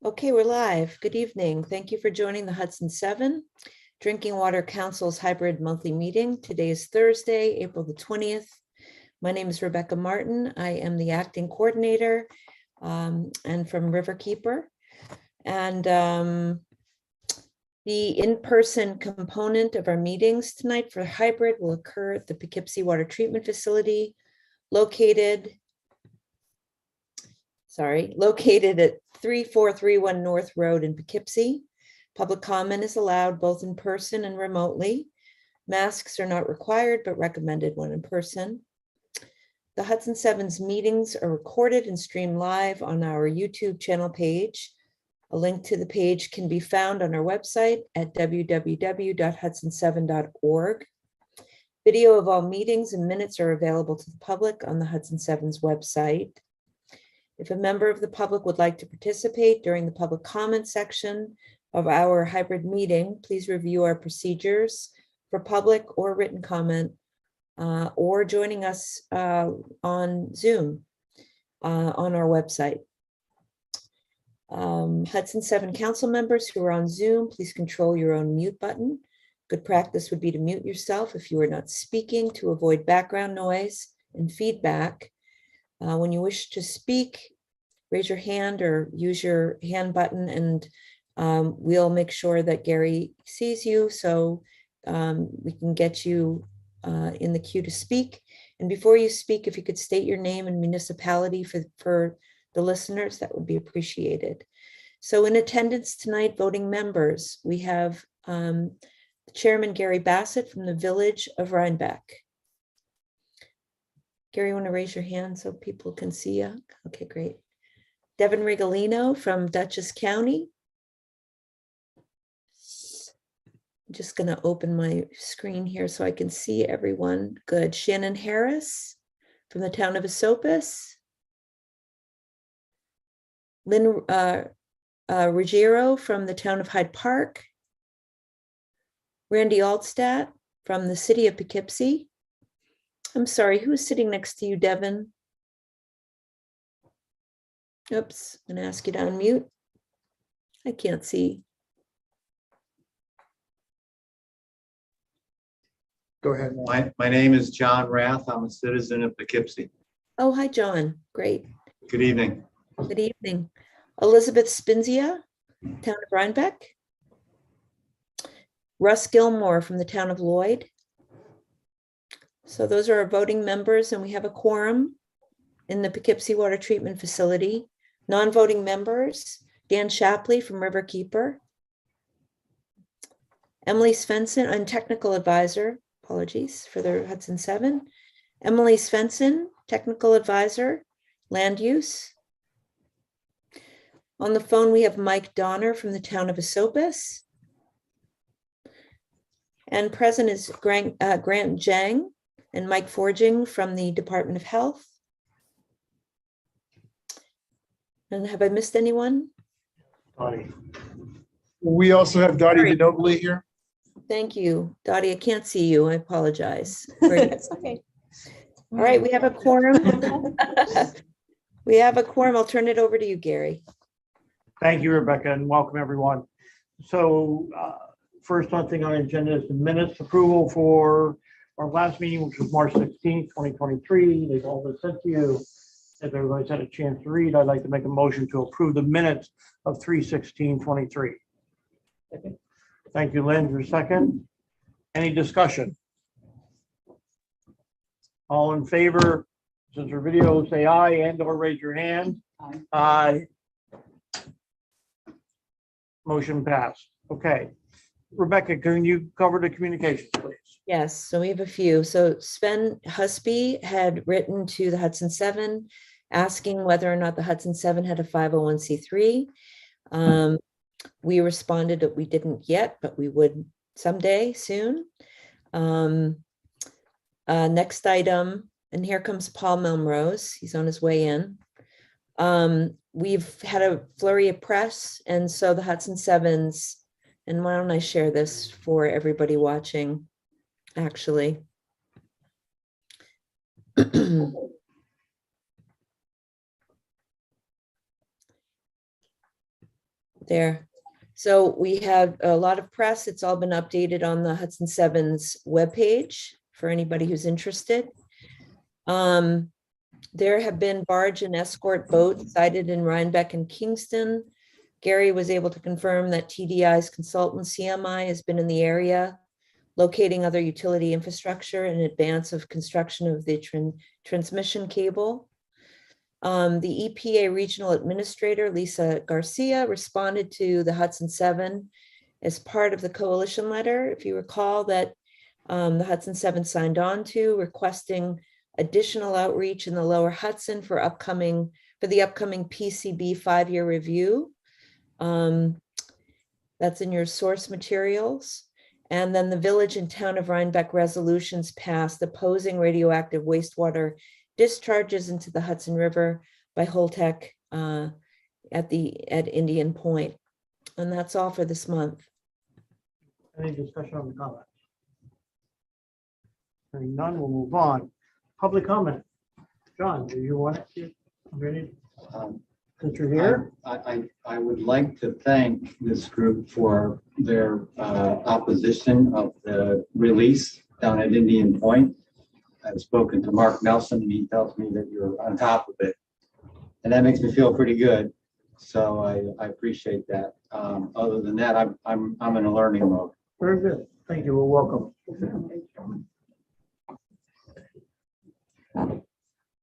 Okay, we're live. Good evening. Thank you for joining the Hudson 7 Drinking Water Council's hybrid monthly meeting. Today is Thursday, April the 20th. My name is Rebecca Martin. I am the acting coordinator and from Riverkeeper. And the in-person component of our meetings tonight for hybrid will occur at the Poughkeepsie Water Treatment Facility located at 3431 North Road in Poughkeepsie. Public comment is allowed both in person and remotely. Masks are not required, but recommended when in person. The Hudson 7's meetings are recorded and streamed live on our YouTube channel page. A link to the page can be found on our website at www.hudson7.org. Video of all meetings and minutes are available to the public on the Hudson 7's website. If a member of the public would like to participate during the public comment section of our hybrid meeting, please review our procedures for public or written comment or joining us on Zoom on our website. Hudson 7 council members who are on Zoom, please control your own mute button. Good practice would be to mute yourself if you are not speaking to avoid background noise and feedback. When you wish to speak, raise your hand or use your hand button, and we'll make sure that Gary sees you so we can get you in the queue to speak. And before you speak, if you could state your name and municipality for the listeners, that would be appreciated. So in attendance tonight, voting members, we have Chairman Gary Bassett from the Village of Rhinebeck. Gary, you want to raise your hand so people can see you? Okay, great. Devin Rigolino from Dutchess County. I'm just going to open my screen here so I can see everyone. Good. Shannon Harris from the town of Esopus. Lynn Ruggiero from the town of Hyde Park. Randy Altstadt from the city of Poughkeepsie. I'm sorry, who is sitting next to you, Devin? Oops, I'm gonna ask you to unmute. I can't see. Go ahead. My name is John Rath. I'm a citizen of Poughkeepsie. Oh, hi, John. Great. Good evening. Good evening. Elizabeth Spinzia, town of Rhinebeck. Russ Gilmore from the town of Lloyd. So those are our voting members, and we have a quorum in the Poughkeepsie Water Treatment Facility. Non-voting members, Dan Shapley from Riverkeeper. Emily Svensson, and technical advisor, apologies for the Hudson 7. Emily Svensson, technical advisor, land use. On the phone, we have Mike Donner from the town of Esopus. And present is Grant Jang and Mike Forging from the Department of Health. And have I missed anyone? Dottie. We also have Dottie Ginobili here. Thank you, Dottie. I can't see you. I apologize. It's okay. All right, we have a quorum. We have a quorum. I'll turn it over to you, Gary. Thank you, Rebecca, and welcome everyone. So first one thing on the agenda is the minutes approval for our last meeting, which was March 16th, 2023. They've all been sent to you. If everybody's had a chance to read, I'd like to make a motion to approve the minutes of 3/16/23. Thank you, Lynn, for a second. Any discussion? All in favor, since our video, say aye and or raise your hand. Aye. Aye. Motion passed. Okay. Rebecca, can you cover the communications, please? Yes, so we have a few. So Sven Husby had written to the Hudson 7 asking whether or not the Hudson 7 had a 501c3. We responded that we didn't yet, but we would someday soon. Next item, and here comes Paul Milrose. He's on his way in. We've had a flurry of press, and so the Hudson 7's, and why don't I share this for everybody watching, actually. there. So we have a lot of press. It's all been updated on the Hudson Sevens webpage for anybody who's interested. There have been barge and escort boats sighted in Rhinebeck and Kingston. Gary was able to confirm that TDI's consultant CMI has been in the area, locating other utility infrastructure in advance of construction of the transmission cable. The EPA Regional Administrator, Lisa Garcia, responded to the Hudson 7 as part of the coalition letter, if you recall, that the Hudson 7 signed on to, requesting additional outreach in the lower Hudson for the upcoming PCB 5-year review. That's in your source materials. And then the Village and Town of Rhinebeck resolutions passed opposing radioactive wastewater discharges into the Hudson River by Holtec at Indian Point. And that's all for this month. Any discussion on the comments? Hearing none, we'll move on. Public comment. John, do you want to? Ready? Since you're here. I would like to thank this group for their opposition of the release down at Indian Point. I've spoken to Mark Nelson, and he tells me that you're on top of it. And that makes me feel pretty good. So I appreciate that. Other than that, I'm in a learning mode. Very good. Thank you. Well, welcome.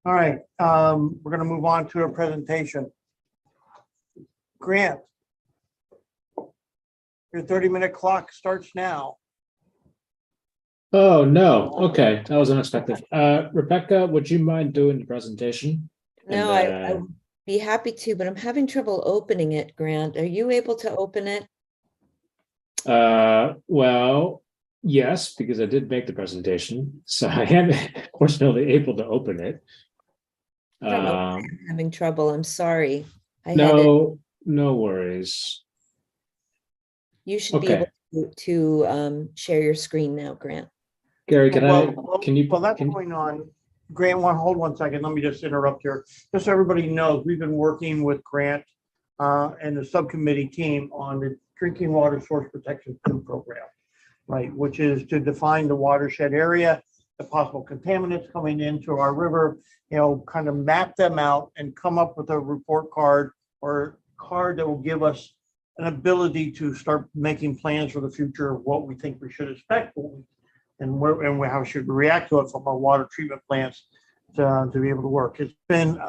All right. We're going to move on to a presentation. Grant, your 30-minute clock starts now. Oh, no. Okay. That was unexpected. Rebecca, would you mind doing the presentation? No, I would be happy to, but I'm having trouble opening it, Grant. Are you able to open it? Well, yes, because I did make the presentation. So I am, of course, able to open it. I don't know why I'm having trouble. I'm sorry. No worries. You should be able to share your screen now, Grant. Gary, Can you? Well, that's going on. Grant, hold 1 second. Let me just interrupt here. Just so everybody knows, we've been working with Grant and the subcommittee team on the Drinking Water Source Protection Program, right? Which is to define the watershed area, the possible contaminants coming into our river, kind of map them out and come up with a report card or card that will give us an ability to start making plans for the future of what we think we should expect and how we should react to it from our water treatment plants to be able to work. It's been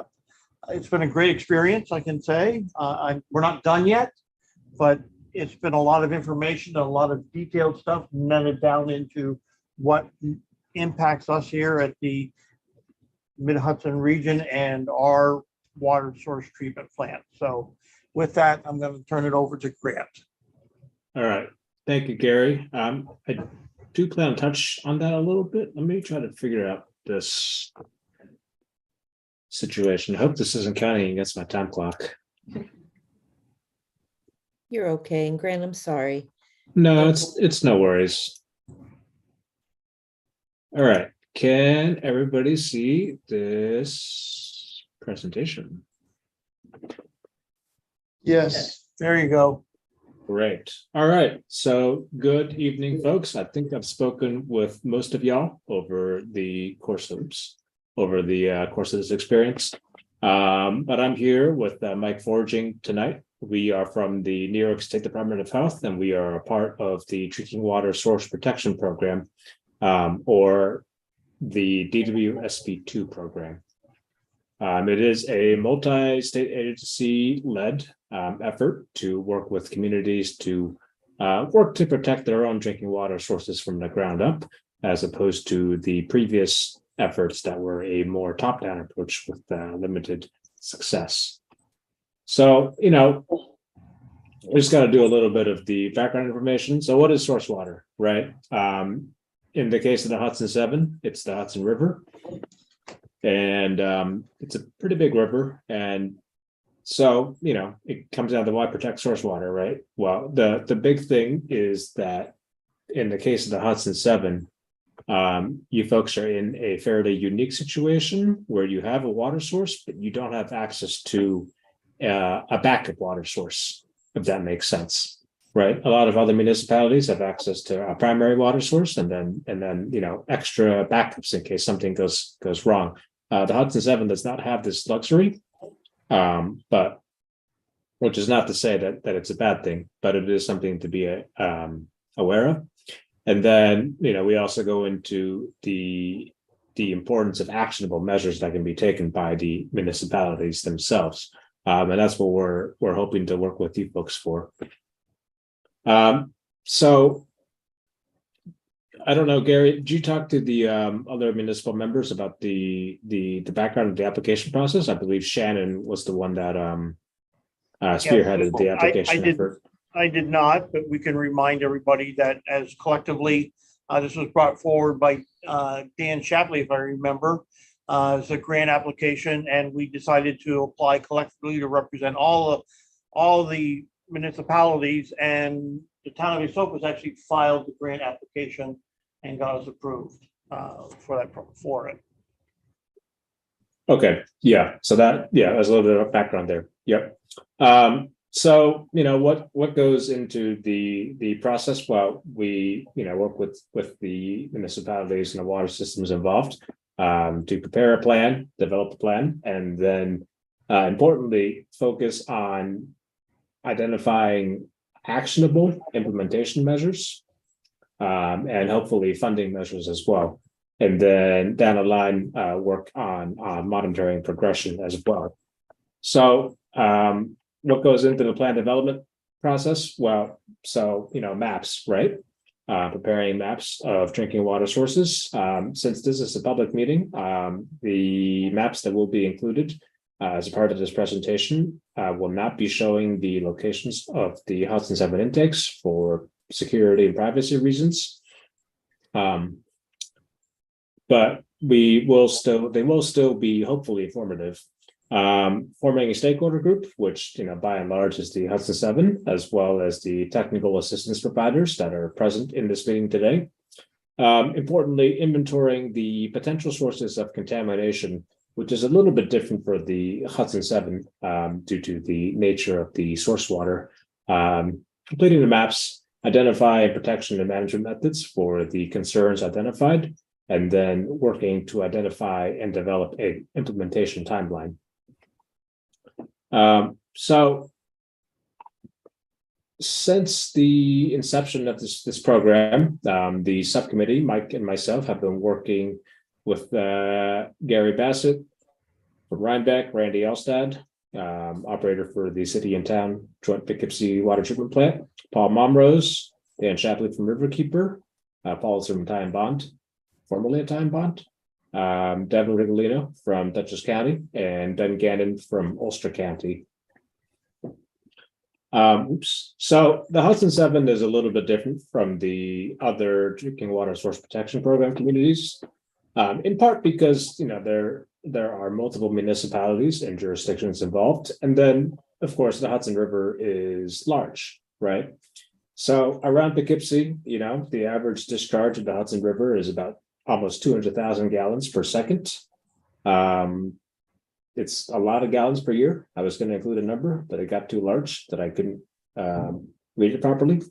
a great experience, I can say. We're not done yet, but it's been a lot of information, a lot of detailed stuff, netted down into what impacts us here at the Mid-Hudson region and our water source treatment plant. So with that, I'm going to turn it over to Grant. All right. Thank you, Gary. I do plan to touch on that a little bit. Let me try to figure out this situation. I hope this isn't counting against my time clock. You're okay. And Grant, I'm sorry. No, it's no worries. All right. Can everybody see this presentation? Yes. There you go. Great. All right. So good evening, folks. I think I've spoken with most of y'all over the course of this experience. But I'm here with Mike Foraging tonight. We are from the New York State Department of Health, and we are a part of the Drinking Water Source Protection Program, or the DWSP2 program. It is a multi-state agency-led effort to work with communities to work to protect their own drinking water sources from the ground up, as opposed to the previous efforts that were a more top-down approach with limited success. So, we just got to do a little bit of the background information. So what is source water, right? In the case of the Hudson 7, it's the Hudson River. And it's a pretty big river. And so, it comes down to why protect source water, right? Well, the big thing is that in the case of the Hudson 7, you folks are in a fairly unique situation where you have a water source, but you don't have access to a backup water source. if that makes sense. Right. A lot of other municipalities have access to a primary water source and then extra backups in case something goes wrong. The Hudson 7 does not have this luxury, but which is not to say that it's a bad thing, but it is something to be aware of. And then we also go into the importance of actionable measures that can be taken by the municipalities themselves, and that's what we're hoping to work with you folks for. So I don't know, Gary, did you talk to the other municipal members about the background of the application process? I believe Shannon was the one that spearheaded the application effort. I did not, but we can remind everybody that as collectively, this was brought forward by Dan Shapley, if I remember, as a grant application, and we decided to apply collectively to represent all the municipalities, and the town of Esopus actually filed the grant application and got us approved for it. Okay, yeah. So there's a little bit of background there. Yep. So what goes into the process? Well, we work with the municipalities and the water systems involved to prepare a plan, develop a plan, and then importantly focus on identifying actionable implementation measures and hopefully funding measures as well. And then down the line, work on monitoring progression as well. So what goes into the plan development process? Well, so maps, right? Preparing maps of drinking water sources. Since this is a public meeting, the maps that will be included as a part of this presentation will not be showing the locations of the Hudson 7 intakes for security and privacy reasons. But they will still be hopefully informative. Forming a stakeholder group, which by and large is the Hudson 7, as well as the technical assistance providers that are present in this meeting today. Importantly, inventorying the potential sources of contamination, which is a little bit different for the Hudson 7 due to the nature of the source water. Completing the maps, identify protection and management methods for the concerns identified, and then working to identify and develop an implementation timeline. So since the inception of this program, the subcommittee, Mike and myself, have been working with Gary Bassett from Rhinebeck, Randy Elstad, operator for the City and Town Joint Poughkeepsie Water Treatment Plant, Paul Momrose, Dan Shapley from Riverkeeper, Paul from Time Bond, formerly a Time Bond, Devin Rigolino from Dutchess County, and Ben Gannon from Ulster County. So the Hudson 7 is a little bit different from the other drinking water source protection program communities, in part because there are multiple municipalities and jurisdictions involved, and then of course the Hudson River is large, right? So around Poughkeepsie, the average discharge of the Hudson River is about almost 200,000 gallons per second. It's a lot of gallons per year. I was going to include a number, but it got too large that I couldn't read it properly.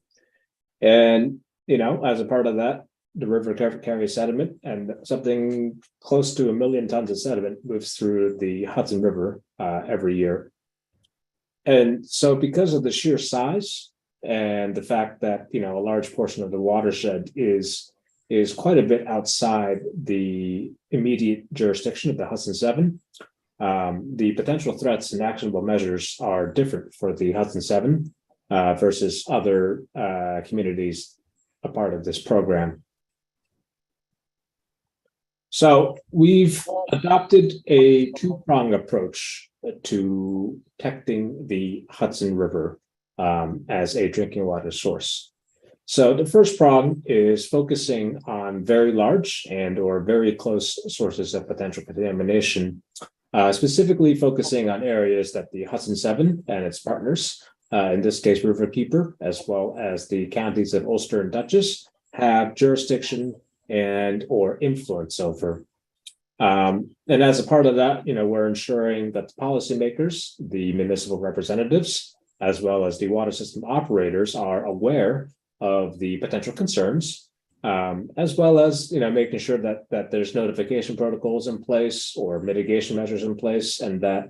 And, as a part of that, the river carries sediment, and something close to 1 million tons of sediment moves through the Hudson River every year. And so because of the sheer size and the fact that, a large portion of the watershed is quite a bit outside the immediate jurisdiction of the Hudson 7, the potential threats and actionable measures are different for the Hudson 7 versus other communities a part of this program. So we've adopted a two-pronged approach to protecting the Hudson River as a drinking water source. So the first prong is focusing on very large and or very close sources of potential contamination, specifically focusing on areas that the Hudson 7 and its partners, in this case Riverkeeper, as well as the counties of Ulster and Dutchess, have jurisdiction and or influence over. And as a part of that, we're ensuring that the policymakers, the municipal representatives, as well as the water system operators are aware of the potential concerns, as well as, making sure that there's notification protocols in place or mitigation measures in place, and that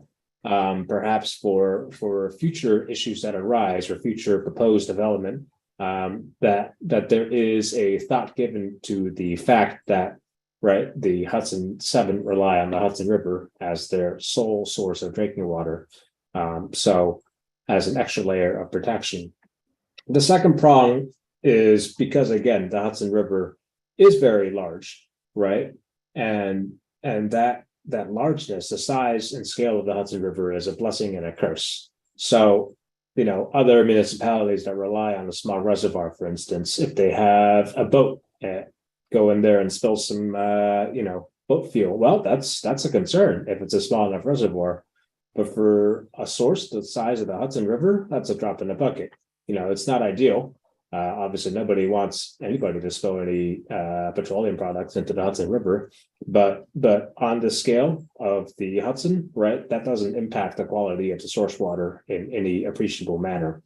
perhaps for future issues that arise or future proposed development, that there is a thought given to the fact that, right, the Hudson 7 rely on the Hudson River as their sole source of drinking water. So as an extra layer of protection. The second prong is because, again, the Hudson River is very large, right? And that largeness, the size and scale of the Hudson River is a blessing and a curse. So, other municipalities that rely on a small reservoir, for instance, if they have a boat go in there and spill some, boat fuel, well, that's a concern if it's a small enough reservoir. But for a source the size of the Hudson River, that's a drop in the bucket. It's not ideal. Obviously, nobody wants anybody to spill any petroleum products into the Hudson River, but on the scale of the Hudson, right, that doesn't impact the quality of the source water in any appreciable manner.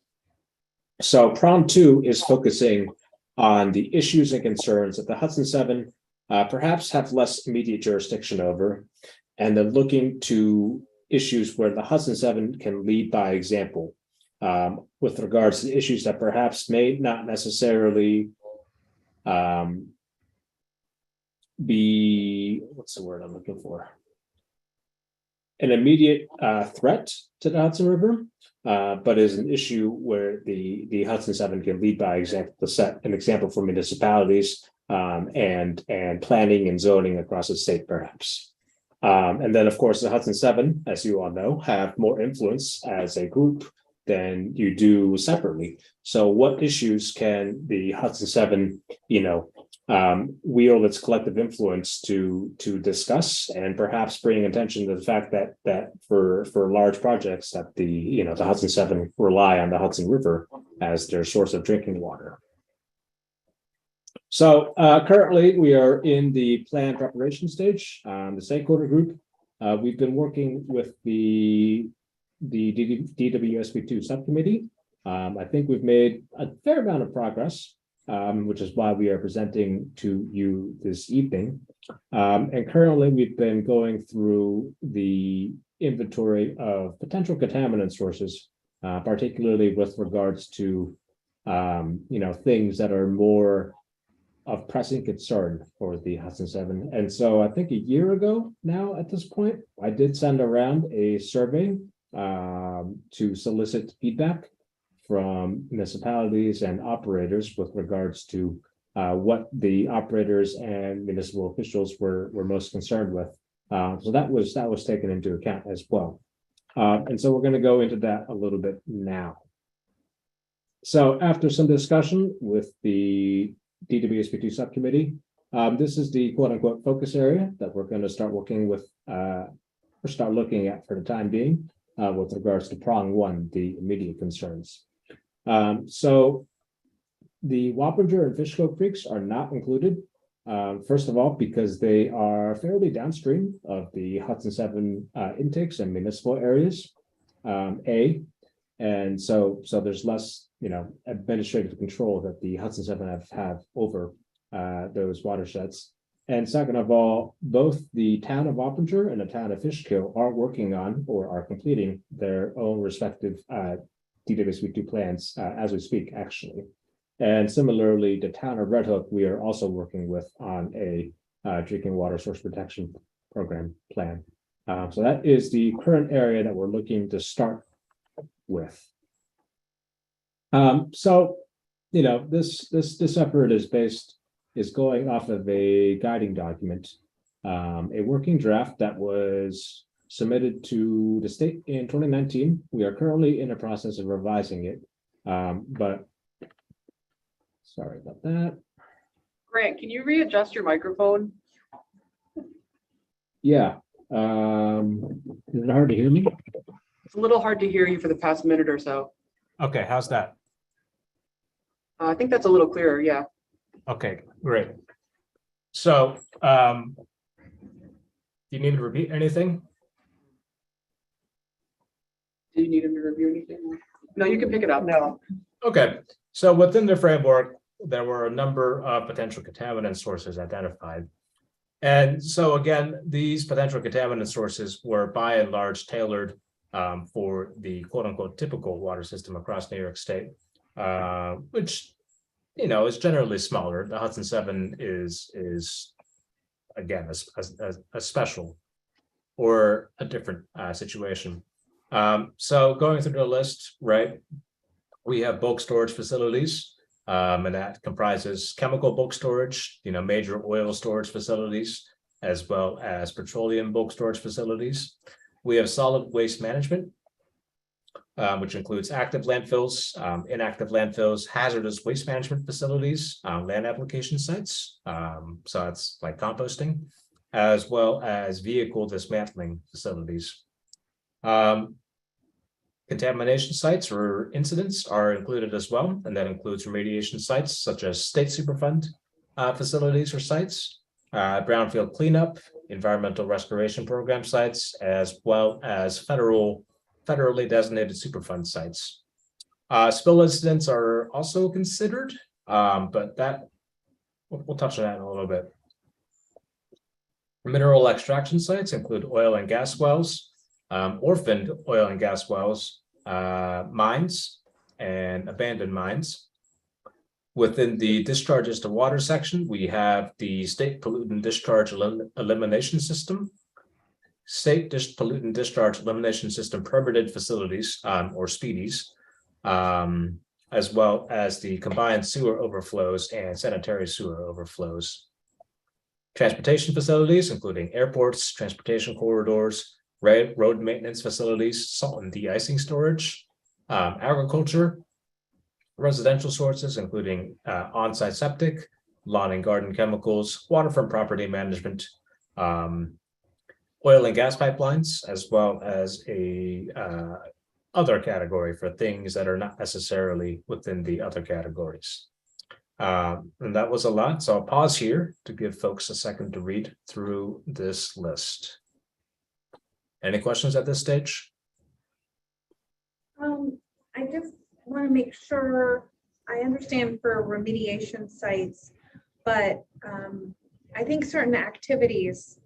So prong 2 is focusing on the issues and concerns that the Hudson 7 perhaps have less immediate jurisdiction over, and then looking to issues where the Hudson 7 can lead by example. With regards to issues that perhaps may not necessarily be, what's the word I'm looking for? An immediate threat to the Hudson River, but is an issue where the Hudson 7 can lead by example to set an example for municipalities and planning and zoning across the state, perhaps. And then, of course, the Hudson 7, as you all know, have more influence as a group than you do separately. So what issues can the Hudson 7, wield its collective influence to discuss, and perhaps bring attention to the fact that for large projects that the Hudson 7 rely on the Hudson River as their source of drinking water. So currently we are in the plan preparation stage. The stakeholder group, we've been working with the DWSB2 subcommittee. I think we've made a fair amount of progress, which is why we are presenting to you this evening. And currently we've been going through the inventory of potential contaminant sources, particularly with regards to things that are more of pressing concern for the Hudson 7. And so I think a year ago now at this point, I did send around a survey to solicit feedback from municipalities and operators with regards to what the operators and municipal officials were most concerned with. So that was taken into account as well. And so we're going to go into that a little bit now. So after some discussion with the DWSB2 subcommittee, this is the quote unquote focus area that we're going to start working with or start looking at for the time being with regards to prong 1, the immediate concerns. So the Wappinger and Fishkill creeks are not included. First of all, because they are fairly downstream of the Hudson 7 intakes and municipal areas, and so there's less administrative control that the Hudson 7 have over those watersheds. And second of all, both the town of Wappinger and the town of Fishkill are working on or are completing their own respective DWSB2 plans as we speak, actually. And similarly, the town of Red Hook, we are also working with on a drinking water source protection program plan. So that is the current area that we're looking to start with. So, this effort is going off of a guiding document, a working draft that was submitted to the state in 2019. We are currently in the process of revising it, but sorry about that. Grant, can you readjust your microphone? Yeah. Is it hard to hear me? It's a little hard to hear you for the past minute or so. Okay, how's that? I think that's a little clearer, yeah. Okay, great. So, do you need to repeat anything? Do you need him to review anything? No, you can pick it up. No. Okay, so within the framework, there were a number of potential contaminant sources identified. And so again, these potential contaminant sources were by and large tailored for the quote unquote typical water system across New York State, which, you know, is generally smaller. The Hudson 7 is again, a special or a different situation. So going through the list, right, we have bulk storage facilities, and that comprises chemical bulk storage, you know, major oil storage facilities, as well as petroleum bulk storage facilities. We have solid waste management, which includes active landfills, inactive landfills, hazardous waste management facilities, land application sites. So that's like composting, as well as vehicle dismantling facilities. Contamination sites or incidents are included as well, and that includes remediation sites such as state superfund facilities or sites, brownfield cleanup, environmental restoration program sites, as well as federally designated superfund sites. Spill incidents are also considered, but that we'll touch on that in a little bit. Mineral extraction sites include oil and gas wells, orphaned oil and gas wells, mines, and abandoned mines. Within the discharges to water section, we have the State Pollutant Discharge Elimination System, State Pollutant Discharge Elimination System permitted facilities, or SPEDIes, as well as the combined sewer overflows and sanitary sewer overflows. Transportation facilities, including airports, transportation corridors, road maintenance facilities, salt and de-icing storage, agriculture, residential sources, including on-site septic, lawn and garden chemicals, waterfront property management, oil and gas pipelines, as well as a other category for things that are not necessarily within the other categories. And that was a lot, so I'll pause here to give folks a second to read through this list. Any questions at this stage? I just want to make sure I understand for remediation sites, but I think certain activities,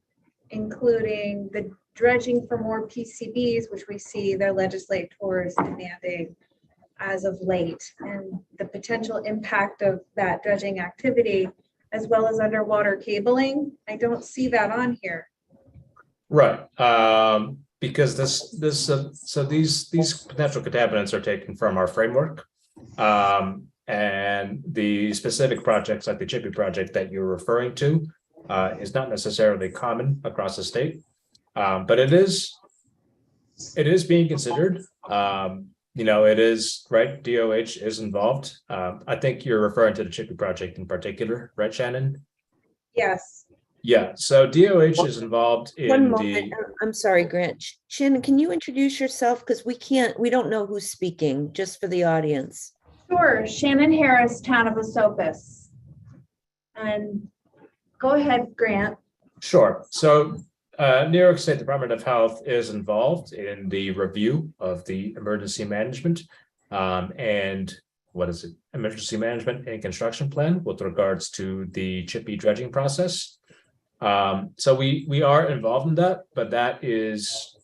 including the dredging for more PCBs, which we see the legislators demanding as of late, and the potential impact of that dredging activity, as well as underwater cabling. I don't see that on here. Right, because these potential contaminants are taken from our framework, and the specific projects like the Chippy project that you're referring to is not necessarily common across the state, but it is being considered. You know, it is right. DOH is involved. I think you're referring to the Chippy project in particular, right, Shannon? Yes. Yeah, so DOH is involved One in moment, I'm sorry, Grant. Shannon, can you introduce yourself? Because we don't know who's speaking, just for the audience. Sure. Shannon Harris, Town of Esopus. And go ahead, Grant. Sure. So New York State Department of Health is involved in the review of the emergency management and emergency management and construction plan with regards to the Chippy dredging process. So we are involved in that, but that is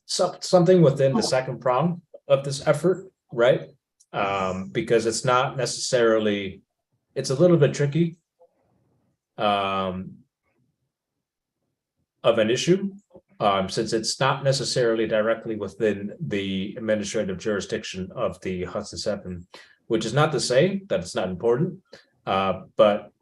something within the second prong of this effort, right? Because it's not necessarily, it's a little bit tricky of an issue, since it's not necessarily directly within the administrative jurisdiction of the Hudson 7, which is not to say that it's not important, but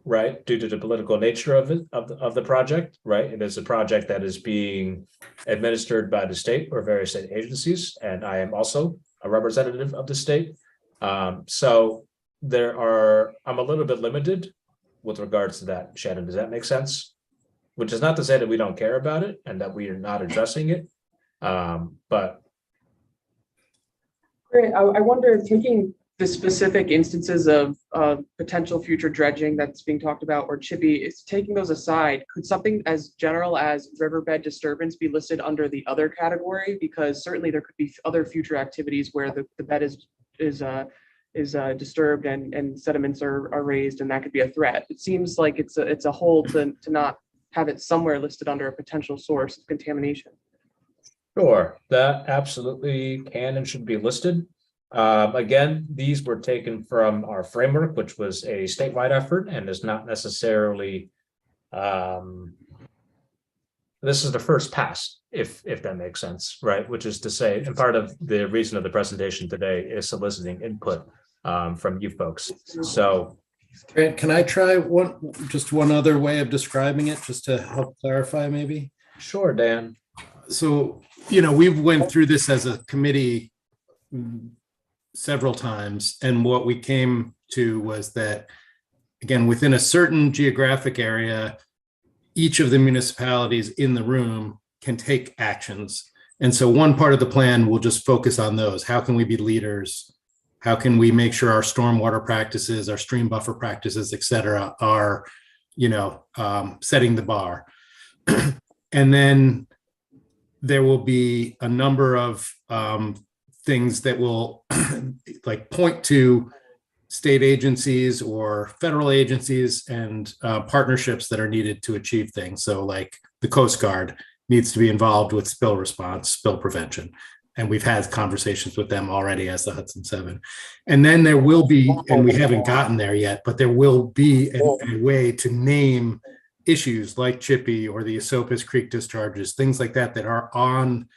right, due to the political nature of it, of the project, right, it is a project that is being administered by the state or various state agencies, and I am also a representative of the state. So I'm a little bit limited with regards to that, Shannon. Does that make sense? Which is not to say that we don't care about it and that we are not addressing it, but Great. I wonder, taking the specific instances of potential future dredging that's being talked about, or chippy, is taking those aside, could something as general as riverbed disturbance be listed under the other category? Because certainly there could be other future activities where the bed is disturbed and sediments are raised, and that could be a threat. It seems like it's a whole to not have it somewhere listed under a potential source of contamination. Sure, that absolutely can and should be listed. Again, these were taken from our framework, which was a statewide effort and is not necessarily. This is the first pass, if that makes sense, right? Which is to say, and part of the reason of the presentation today is soliciting input from you folks. So, Grant, can I try one other way of describing it, just to help clarify maybe? sure, Dan. So, we went through this as a committee several times, and what we came to was that, again, within a certain geographic area, each of the municipalities in the room can take actions. And so one part of the plan will just focus on those. How can we be leaders? How can we make sure our stormwater practices, our stream buffer practices, et cetera, are, setting the bar? And then there will be a number of things that will like point to state agencies or federal agencies and partnerships that are needed to achieve things. So like the Coast Guard needs to be involved with spill response, spill prevention. And we've had conversations with them already as the Hudson 7. And then there will be, and we haven't gotten there yet, but there will be a way to name issues like Chippy or the Esopus Creek discharges, things like that are on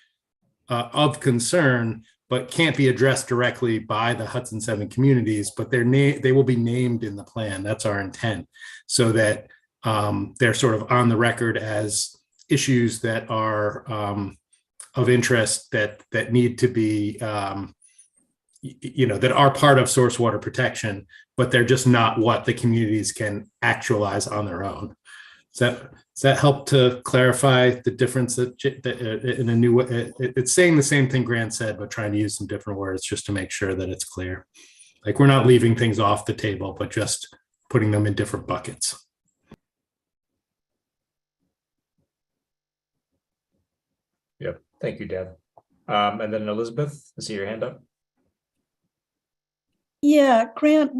of concern, but can't be addressed directly by the Hudson 7 communities, but they will be named in the plan. That's our intent, so that they're sort of on the record as issues that are of interest that need to be, that are part of source water protection, but they're just not what the communities can actualize on their own. Does that help to clarify the difference that in a new way? It's saying the same thing Grant said, but trying to use some different words just to make sure that it's clear. Like, we're not leaving things off the table, but just putting them in different buckets. Yep. Thank you, Dan. And then Elizabeth, I see your hand up. Yeah, Grant,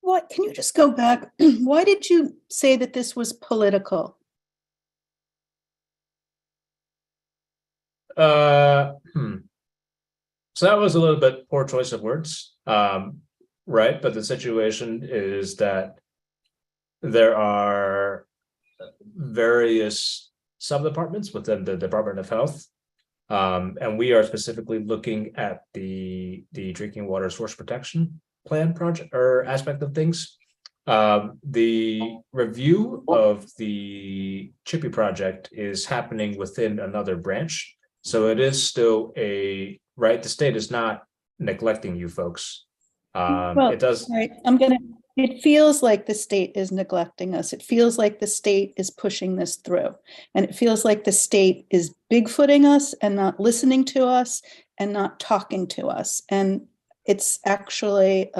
what, can you just go back? Why did you say that this was political? So that was a little bit poor choice of words, right? But the situation is that there are various sub-departments within the Department of Health, and we are specifically looking at the drinking water source protection plan project or aspect of things. The review of the Chippy project is happening within another branch. So it is still right, the state is not neglecting you folks. It does. Right, it feels like the state is neglecting us. It feels like the state is pushing this through. And it feels like the state is bigfooting us and not listening to us and not talking to us. And it's actually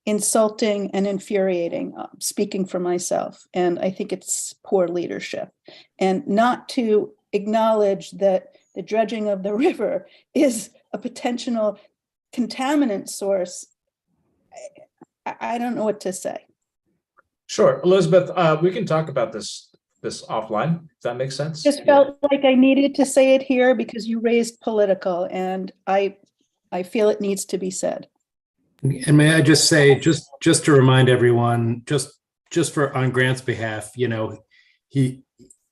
insulting and infuriating, speaking for myself. And I think it's poor leadership. And not to acknowledge that the dredging of the river is a potential contaminant source. I don't know what to say. Sure, Elizabeth, we can talk about this offline, if that makes sense. Just felt like I needed to say it here because you raised political, and I feel it needs to be said. And may I just say, just to remind everyone, just for on Grant's behalf,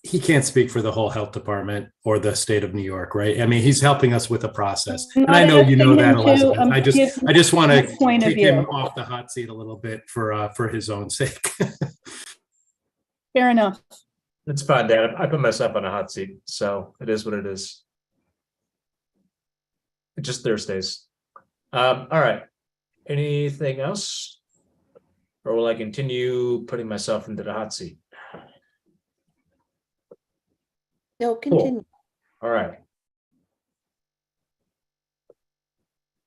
he can't speak for the whole health department or the state of New York, right? I mean, he's helping us with a process, and I know you know that, Elizabeth. I just want to take him off the hot seat a little bit for his own sake. Fair enough. It's fine, Dan. I put myself on a hot seat, so it is what it is. It's just Thursdays. All right. Anything else? Or will I continue putting myself into the hot seat? No, continue. All right.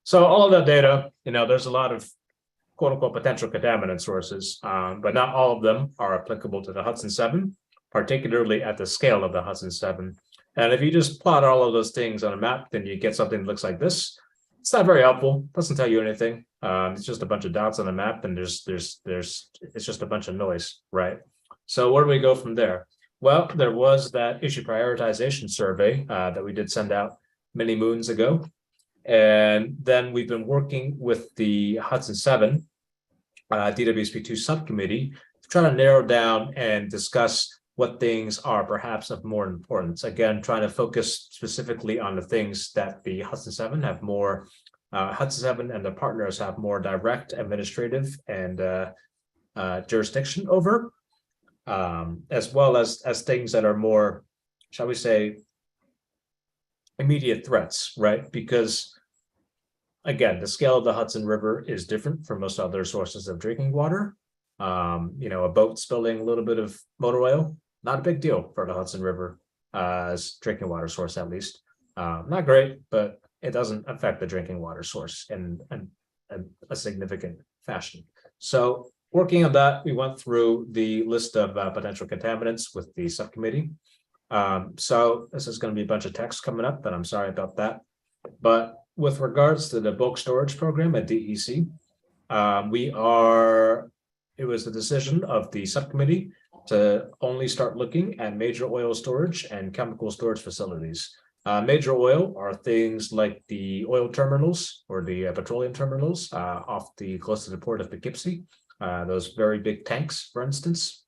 So all of that data, there's a lot of quote unquote potential contaminant sources, but not all of them are applicable to the Hudson 7, particularly at the scale of the Hudson 7. And if you just plot all of those things on a map, then you get something that looks like this. It's not very helpful, doesn't tell you anything. It's just a bunch of dots on a map, and it's just a bunch of noise, right? So where do we go from there? Well, there was that issue prioritization survey that we did send out many moons ago. And then we've been working with the Hudson 7 DWSP2 subcommittee to try to narrow down and discuss what things are perhaps of more importance. Again, trying to focus specifically on the things that the Hudson 7 have more, Hudson 7 and the partners have more direct administrative and jurisdiction over, as well as things that are more, shall we say, immediate threats, right? Because again, the scale of the Hudson River is different from most other sources of drinking water. A boat spilling a little bit of motor oil, not a big deal for the Hudson River as drinking water source, at least. Not great, but it doesn't affect the drinking water source in a significant fashion. So working on that, we went through the list of potential contaminants with the subcommittee. So this is going to be a bunch of text coming up, and I'm sorry about that. But with regards to the bulk storage program at DEC, it was the decision of the subcommittee to only start looking at major oil storage and chemical storage facilities. Major oil are things like the oil terminals or the petroleum terminals close to the port of Poughkeepsie, those very big tanks, for instance.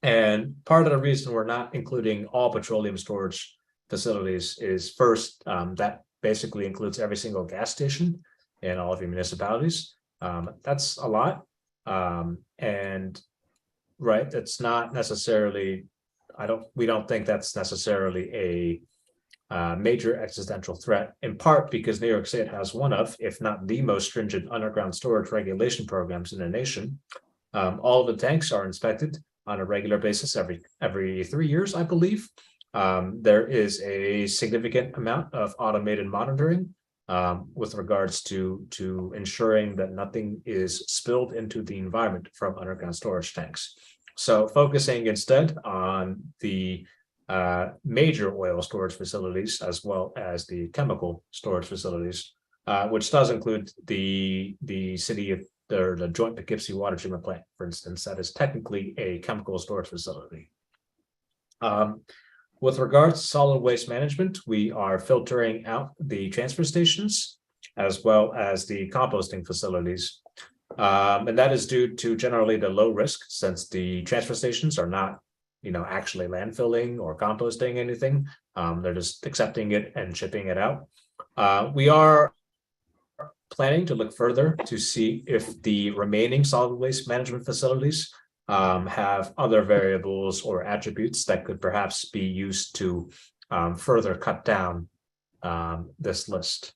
And part of the reason we're not including all petroleum storage facilities is first, that basically includes every single gas station in all of your municipalities. That's a lot. And right, it's not necessarily, we don't think that's necessarily a major existential threat, in part because New York State has one of, if not the most stringent underground storage regulation programs in the nation. All of the tanks are inspected on a regular basis every 3 years, I believe. There is a significant amount of automated monitoring with regards to ensuring that nothing is spilled into the environment from underground storage tanks. So focusing instead on the major oil storage facilities as well as the chemical storage facilities, which does include the city of the Joint Poughkeepsie Water Treatment Plant, for instance, that is technically a chemical storage facility. With regards to solid waste management, we are filtering out the transfer stations as well as the composting facilities. And that is due to generally the low risk, since the transfer stations are not, actually landfilling or composting anything. They're just accepting it and shipping it out. We are planning to look further to see if the remaining solid waste management facilities have other variables or attributes that could perhaps be used to further cut down this list.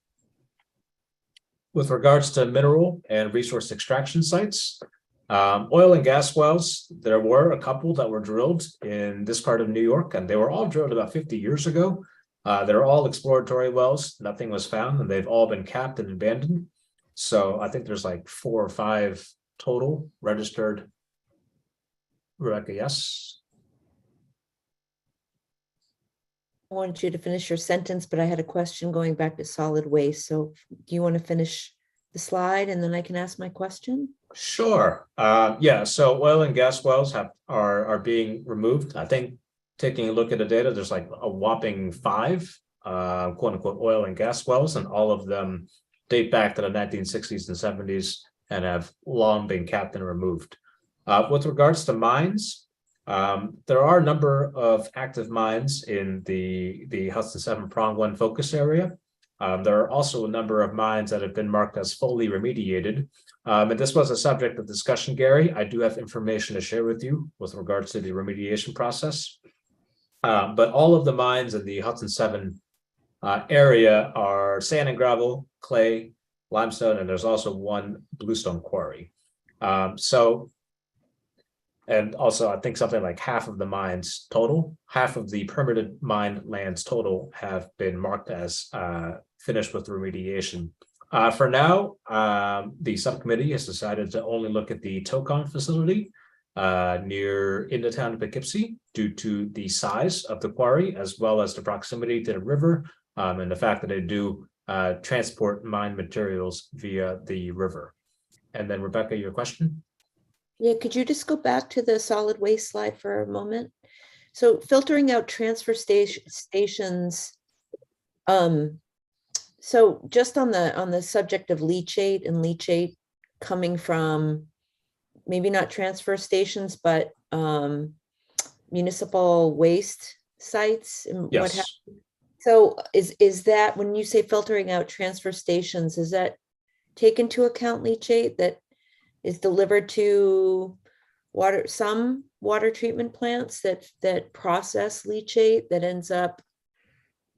With regards to mineral and resource extraction sites, oil and gas wells, there were a couple that were drilled in this part of New York, and they were all drilled about 50 years ago. They're all exploratory wells. Nothing was found, and they've all been capped and abandoned. So I think there's like 4 or 5 total registered. Rebecca, yes? I wanted you to finish your sentence, but I had a question going back to solid waste. So do you want to finish the slide and then I can ask my question? Sure. Yeah, so oil and gas wells are being removed. I think taking a look at the data, there's like a whopping 5 quote unquote oil and gas wells, and all of them date back to the 1960s and 70s and have long been capped and removed. With regards to mines, there are a number of active mines in the Hudson 7 Prong 1 focus area. There are also a number of mines that have been marked as fully remediated. And this was a subject of discussion, Gary. I do have information to share with you with regards to the remediation process. But all of the mines in the Hudson 7 area are sand and gravel, clay, limestone, and there's also one bluestone quarry. And also, I think something like half of the mines total, half of the permitted mine lands total have been marked as finished with remediation. For now, the subcommittee has decided to only look at the Tocon facility in the town of Poughkeepsie due to the size of the quarry, as well as the proximity to the river, and the fact that they do transport mine materials via the river. And then Rebecca, your question? Yeah, could you just go back to the solid waste slide for a moment? So filtering out transfer stations. So just on the subject of leachate and leachate coming from maybe not transfer stations, but municipal waste sites and what have Yes. you. So is that, when you say filtering out transfer stations, is that take into account leachate that is delivered to some water treatment plants that process leachate that ends up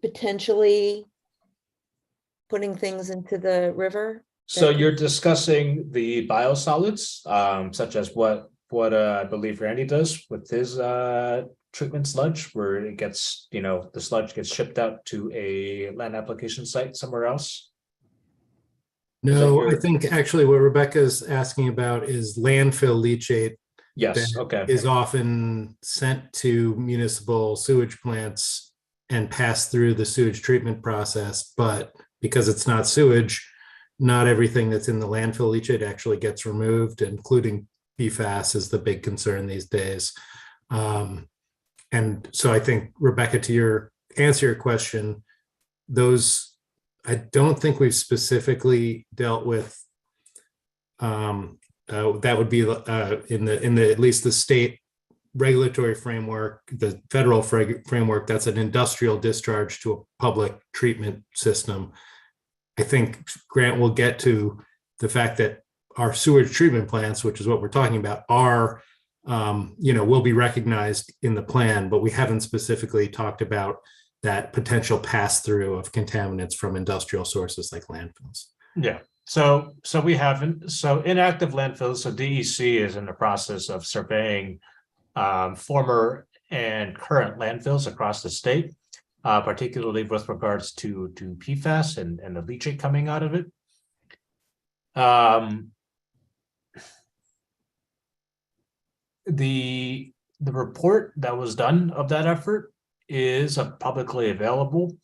potentially putting things into the river? So you're discussing the biosolids, such as what I believe Randy does with his treatment sludge, where it gets, the sludge gets shipped out to a land application site somewhere else. No, I think actually what Rebecca's asking about is landfill leachate Yes, that okay. is often sent to municipal sewage plants and passed through the sewage treatment process. But because it's not sewage, not everything that's in the landfill leachate actually gets removed, including PFAS is the big concern these days. And so I think, Rebecca, to answer your question, I don't think we've specifically dealt with that would be in the at least the state regulatory framework, the federal framework. That's an industrial discharge to a public treatment system. I think Grant will get to the fact that our sewage treatment plants, which is what we're talking about, are will be recognized in the plan, but we haven't specifically talked about that potential pass-through of contaminants from industrial sources like landfills. Yeah. So we haven't. So inactive landfills. So DEC is in the process of surveying former and current landfills across the state, particularly with regards to PFAS and the leachate coming out of it. The report that was done of that effort is publicly available.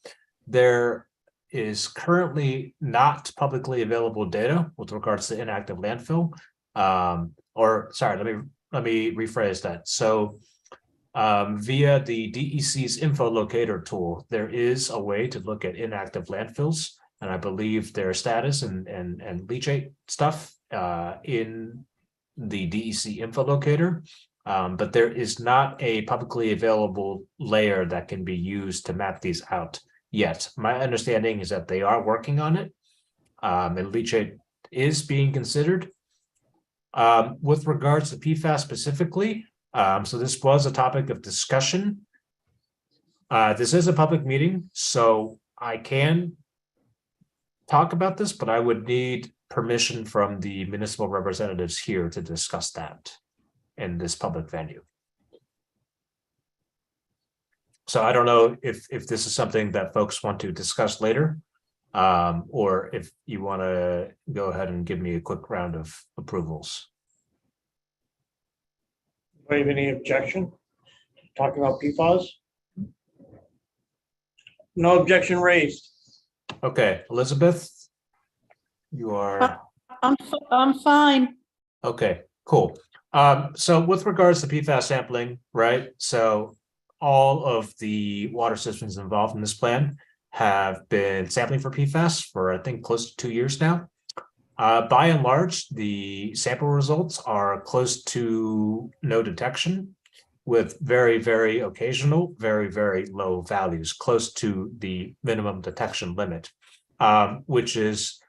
There is currently not publicly available data with regards to inactive landfill. Let me rephrase that. So via the DEC's info locator tool, there is a way to look at inactive landfills, and I believe their status and leachate stuff in the DEC info locator. But there is not a publicly available layer that can be used to map these out yet. My understanding is that they are working on it, and leachate is being considered. With regards to PFAS specifically, so this was a topic of discussion. This is a public meeting, so I can talk about this, but I would need permission from the municipal representatives here to discuss that in this public venue. So I don't know if this is something that folks want to discuss later, or if you want to go ahead and give me a quick round of approvals. Do you have any objection to talking about PFAS? No objection raised. Okay, Elizabeth, you are. I'm fine. Okay, cool. So with regards to PFAS sampling, right? So all of the water systems involved in this plan have been sampling for PFAS for, I think, close to 2 years now. By and large, the sample results are close to no detection, with very, very occasional, very, very low values, close to the minimum detection limit, which is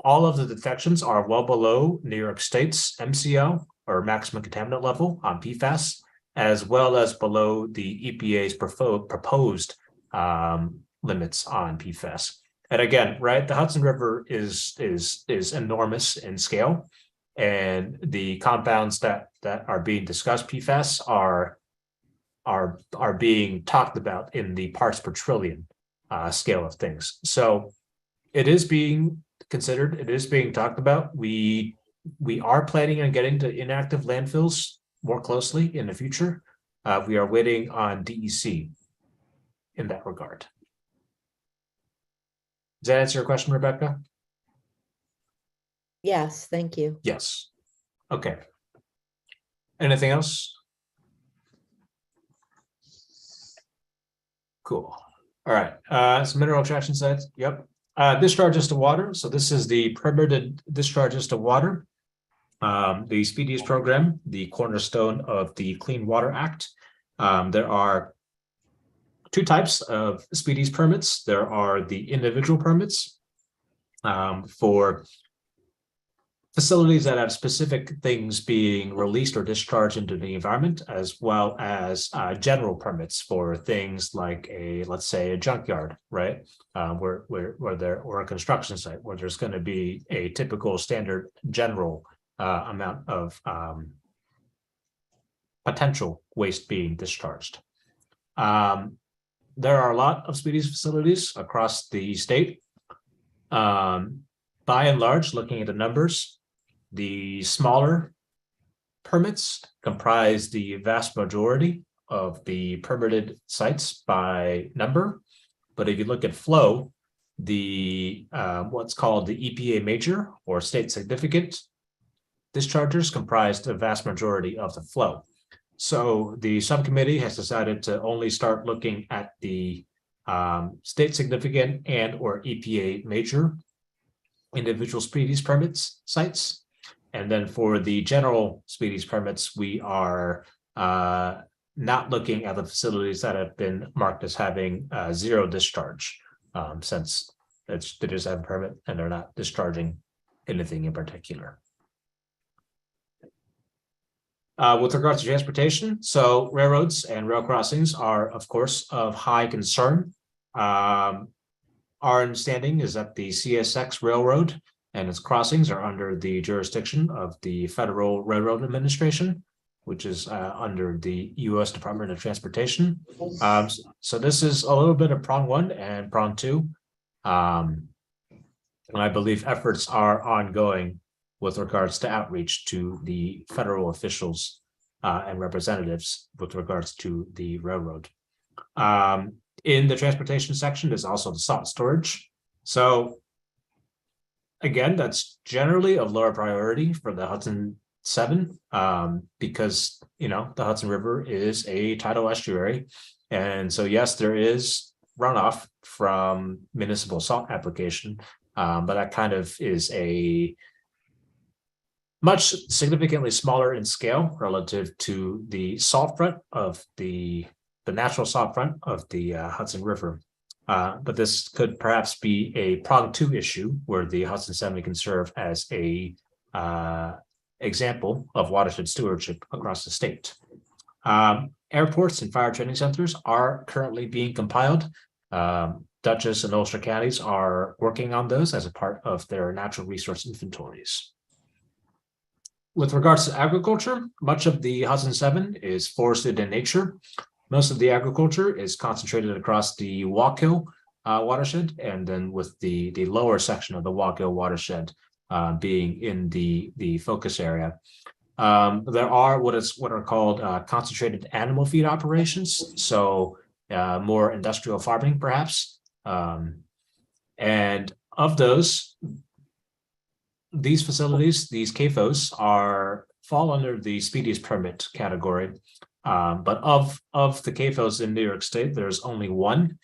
all of the detections are well below New York State's MCL, or maximum contaminant level, on PFAS, as well as below the EPA's proposed limits on PFAS. And again, right, the Hudson River is enormous in scale, and the compounds that are being discussed, PFAS, are being talked about in the parts per trillion scale of things. So it is being considered, it is being talked about. We are planning on getting to inactive landfills more closely in the future. We are waiting on DEC in that regard. Does that answer your question, Rebecca? Yes, thank you. Yes. Okay. Anything else? Cool. All right. Some mineral extraction sites. Yep. Discharges to water. So this is the permitted discharges to water. The SPDS program, the cornerstone of the Clean Water Act. There are two types of SPDS permits. There are the individual permits for facilities that have specific things being released or discharged into the environment, as well as general permits for things like let's say a junkyard, right? Where there, or a construction site where there's going to be a typical standard general amount of potential waste being discharged. There are a lot of SPDS facilities across the state. By and large, looking at the numbers, the smaller permits comprise the vast majority of the permitted sites by number. But if you look at flow, the what's called the EPA major or state significant dischargers comprise the vast majority of the flow. So the subcommittee has decided to only start looking at the state significant and or EPA major individual SPDS permits sites. And then for the general SPDS permits, we are not looking at the facilities that have been marked as having zero discharge, since they just have a permit and they're not discharging anything in particular. With regards to transportation, so railroads and rail crossings are, of course, of high concern. Our understanding is that the CSX Railroad and its crossings are under the jurisdiction of the Federal Railroad Administration, which is under the U.S. Department of Transportation. So this is a little bit of prong one and prong two. And I believe efforts are ongoing with regards to outreach to the federal officials and representatives with regards to the railroad. In the transportation section, there's also the salt storage. So again, that's generally of lower priority for the Hudson 7 because, the Hudson River is a tidal estuary. And so, yes, there is runoff from municipal salt application, but that kind of is a much significantly smaller in scale relative to the salt front of the natural salt front of the Hudson River. But this could perhaps be a prong two issue where the Hudson 7 can serve as a example of watershed stewardship across the state. Airports and fire training centers are currently being compiled. Dutchess and Ulster counties are working on those as a part of their natural resource inventories. With regards to agriculture, much of the Hudson 7 is forested in nature. Most of the agriculture is concentrated across the Wallkill watershed, and then with the lower section of the Wallkill watershed being in the focus area. There are what are called concentrated animal feed operations, so more industrial farming perhaps. And of those, these facilities, these CAFOs, fall under the SPDS permit category. But of the CAFOs in New York State, there's only one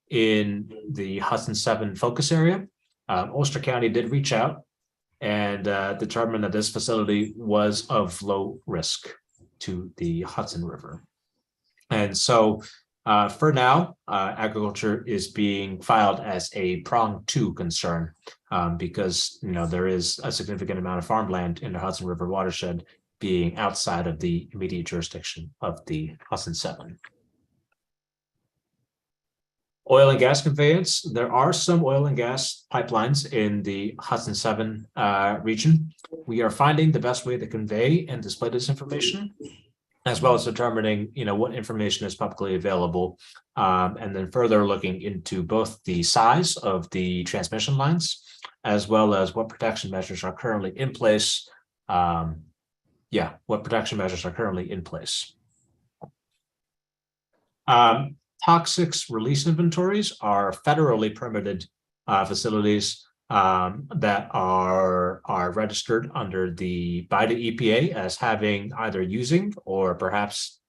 in the Hudson 7 focus area. Ulster County did reach out and determined that this facility was of low risk to the Hudson River. And so for now, agriculture is being filed as a prong two concern because there is a significant amount of farmland in the Hudson River watershed being outside of the immediate jurisdiction of the Hudson 7. Oil and gas conveyance. There are some oil and gas pipelines in the Hudson 7 region. We are finding the best way to convey and display this information as well as determining, what information is publicly available, and then further looking into both the size of the transmission lines, as well as what protection measures are currently in place. What protection measures are currently in place. Toxics release inventories are federally permitted facilities that are registered by the EPA as having either using or perhaps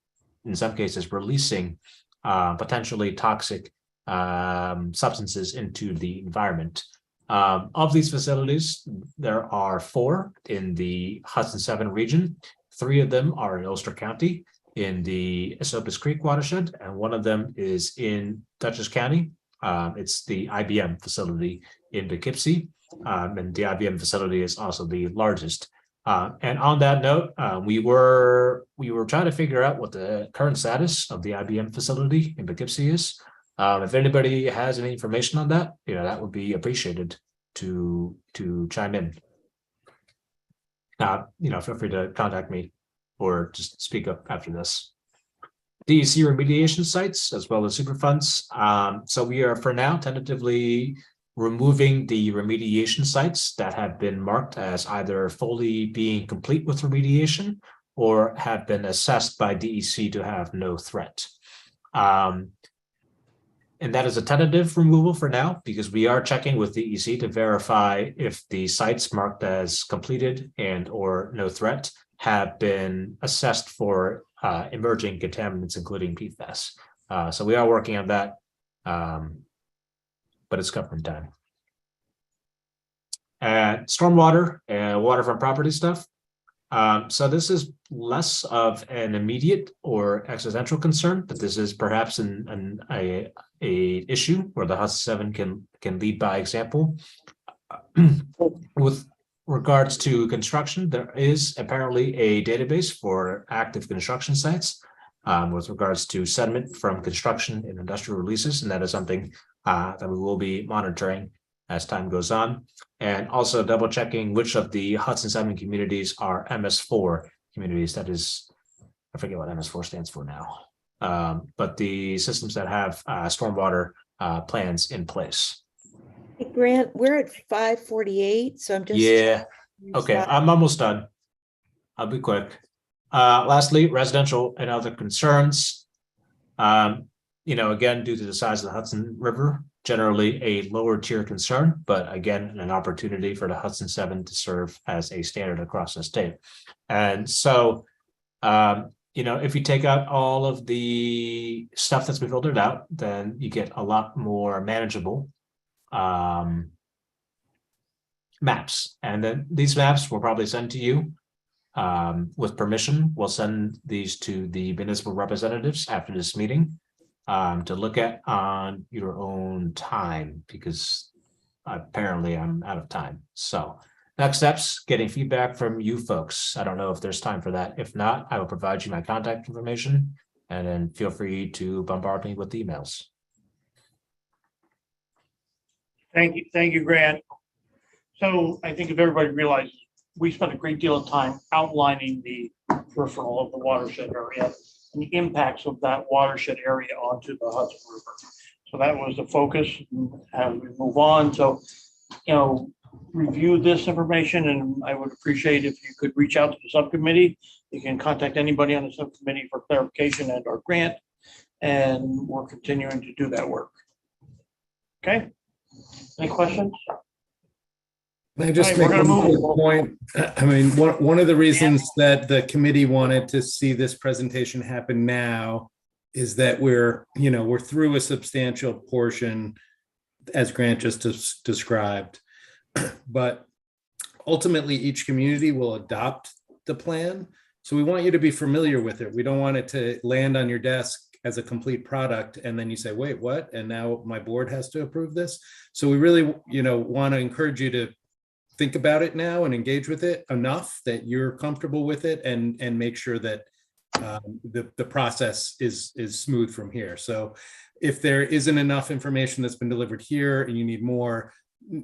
in some cases releasing potentially toxic substances into the environment. Of these facilities, there are 4 in the Hudson 7 region. 3 of them are in Ulster County in the Esopus Creek watershed, and 1 of them is in Dutchess County. It's the IBM facility in Poughkeepsie, and the IBM facility is also the largest. And on that note, we were trying to figure out what the current status of the IBM facility in Poughkeepsie is. If anybody has any information on that, that would be appreciated to chime in. Feel free to contact me or just speak up after this. DEC remediation sites as well as Superfunds. So we are for now tentatively removing the remediation sites that have been marked as either fully being complete with remediation or have been assessed by DEC to have no threat. And that is a tentative removal for now, because we are checking with DEC to verify if the sites marked as completed and or no threat have been assessed for emerging contaminants, including PFAS. So we are working on that, but it's government time. Stormwater and waterfront property stuff. So this is less of an immediate or existential concern, but this is perhaps an issue where the Hudson 7 can lead by example. With regards to construction, there is apparently a database for active construction sites with regards to sediment from construction and industrial releases, and that is something that we will be monitoring as time goes on, and also double checking which of the Hudson 7 communities are MS4 communities. That is, I forget what MS4 stands for now, but the systems that have stormwater plans in place. Hey, Grant, we're at 5:48, so I'm just. Yeah, okay, I'm almost done. I'll be quick. Lastly, residential and other concerns. Again, due to the size of the Hudson River, generally a lower tier concern, but again, an opportunity for the Hudson 7 to serve as a standard across the state. And so, if you take out all of the stuff that's been filtered out, then you get a lot more manageable maps. And then these maps will probably send to you with permission. We'll send these to the municipal representatives after this meeting to look at on your own time, because apparently I'm out of time. So next steps, getting feedback from you folks. I don't know if there's time for that. If not, I will provide you my contact information, and then feel free to bombard me with emails. Thank you, Grant. So I think if everybody realizes, we spent a great deal of time outlining the peripheral of the watershed area and the impacts of that watershed area onto the Hudson River. So that was the focus as we move on. So, review this information, and I would appreciate if you could reach out to the subcommittee. You can contact anybody on the subcommittee for clarification and or grant, and we're continuing to do that work. Okay? Any questions? Can I just All make right, we're one gonna quick point? I mean, one of the reasons that the committee wanted to see this presentation happen now is that we're through a substantial portion, as Grant just described. But ultimately, each community will adopt the plan. So we want you to be familiar with it. We don't want it to land on your desk as a complete product, and then you say, wait, what? And now my board has to approve this. So we really, want to encourage you to think about it now and engage with it enough that you're comfortable with it, and make sure that the process is smooth from here. So if there isn't enough information that's been delivered here and you need more,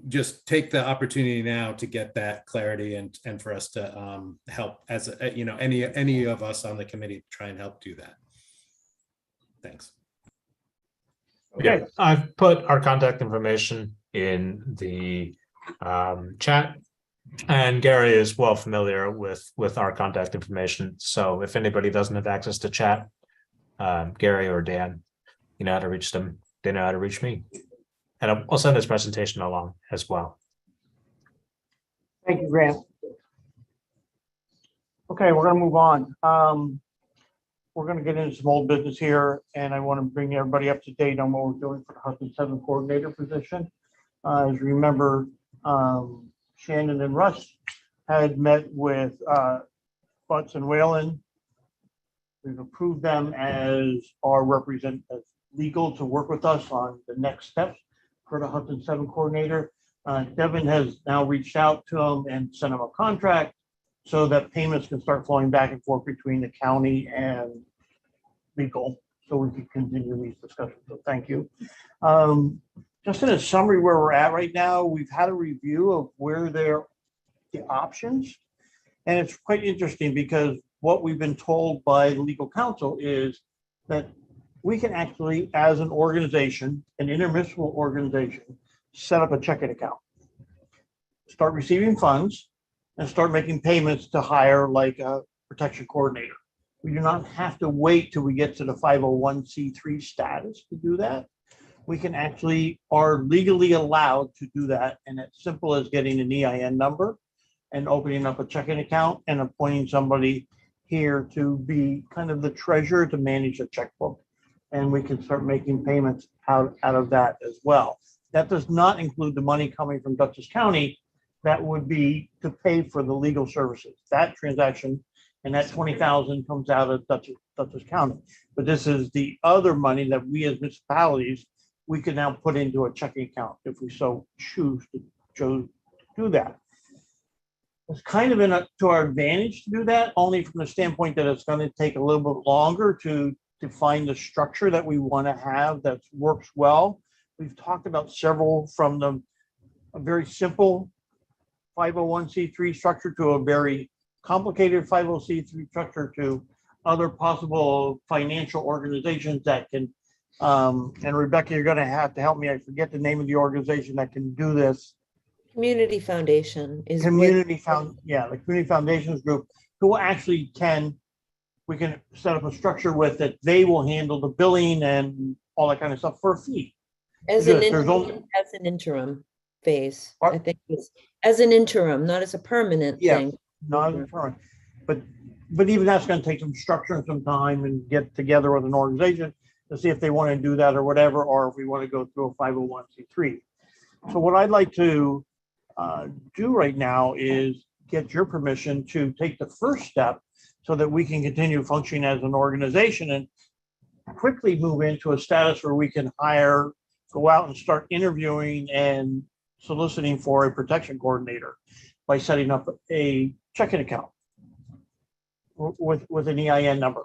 just take the opportunity now to get that clarity and for us to help as, any of us on the committee try and help do that. Thanks. Yeah, I've put our contact information in the chat, and Gary is well familiar with our contact information. So if anybody doesn't have access to chat, Gary or Dan, you know how to reach them. They know how to reach me, and I'll send this presentation along as well. Thank you, Grant. Okay, we're gonna move on. We're gonna get into some old business here, and I want to bring everybody up to date on what we're doing for the Hudson 7 coordinator position. As you remember, Shannon and Russ had met with Hudson and Whalen. We've approved them as our as legal to work with us on the next steps for the Hudson 7 coordinator. Devin has now reached out to them and sent them a contract so that payments can start flowing back and forth between the county and legal, so we can continue these discussions. So thank you. Just in a summary where we're at right now, we've had a review of where the options. And it's quite interesting because what we've been told by the legal counsel is that we can actually, as an organization, an intermunicipal organization, set up a checking account, start receiving funds, and start making payments to hire like a protection coordinator. We do not have to wait till we get to the 501c3 status to do that. We can actually are legally allowed to do that. And it's simple as getting an EIN number and opening up a checking account and appointing somebody here to be kind of the treasurer to manage a checkbook. And we can start making payments out of that as well. That does not include the money coming from Dutchess County. That would be to pay for the legal services. That transaction and that 20,000 comes out of Dutchess County. But this is the other money that we as municipalities, we can now put into a checking account if we so choose to do that. It's kind of to our advantage to do that, only from the standpoint that it's going to take a little bit longer to find the structure that we want to have that works well. We've talked about several, from a very simple 501c3 structure to a very complicated 501c3 structure to other possible financial organizations that can, and Rebecca, you're going to have to help me. I forget the name of the organization that can do this. Community Foundation is the Community Foundations Group, who actually we can set up a structure with that. They will handle the billing and all that kind of stuff for a fee. As an interim phase. I think it's as an interim, not as a permanent thing. Not as a permanent. But even that's going to take some structure and some time and get together with an organization to see if they want to do that or whatever, or if we want to go through a 501c3. So what I'd like to do right now is get your permission to take the first step so that we can continue functioning as an organization and quickly move into a status where we can go out and start interviewing and soliciting for a protection coordinator by setting up a checking account with an EIN number.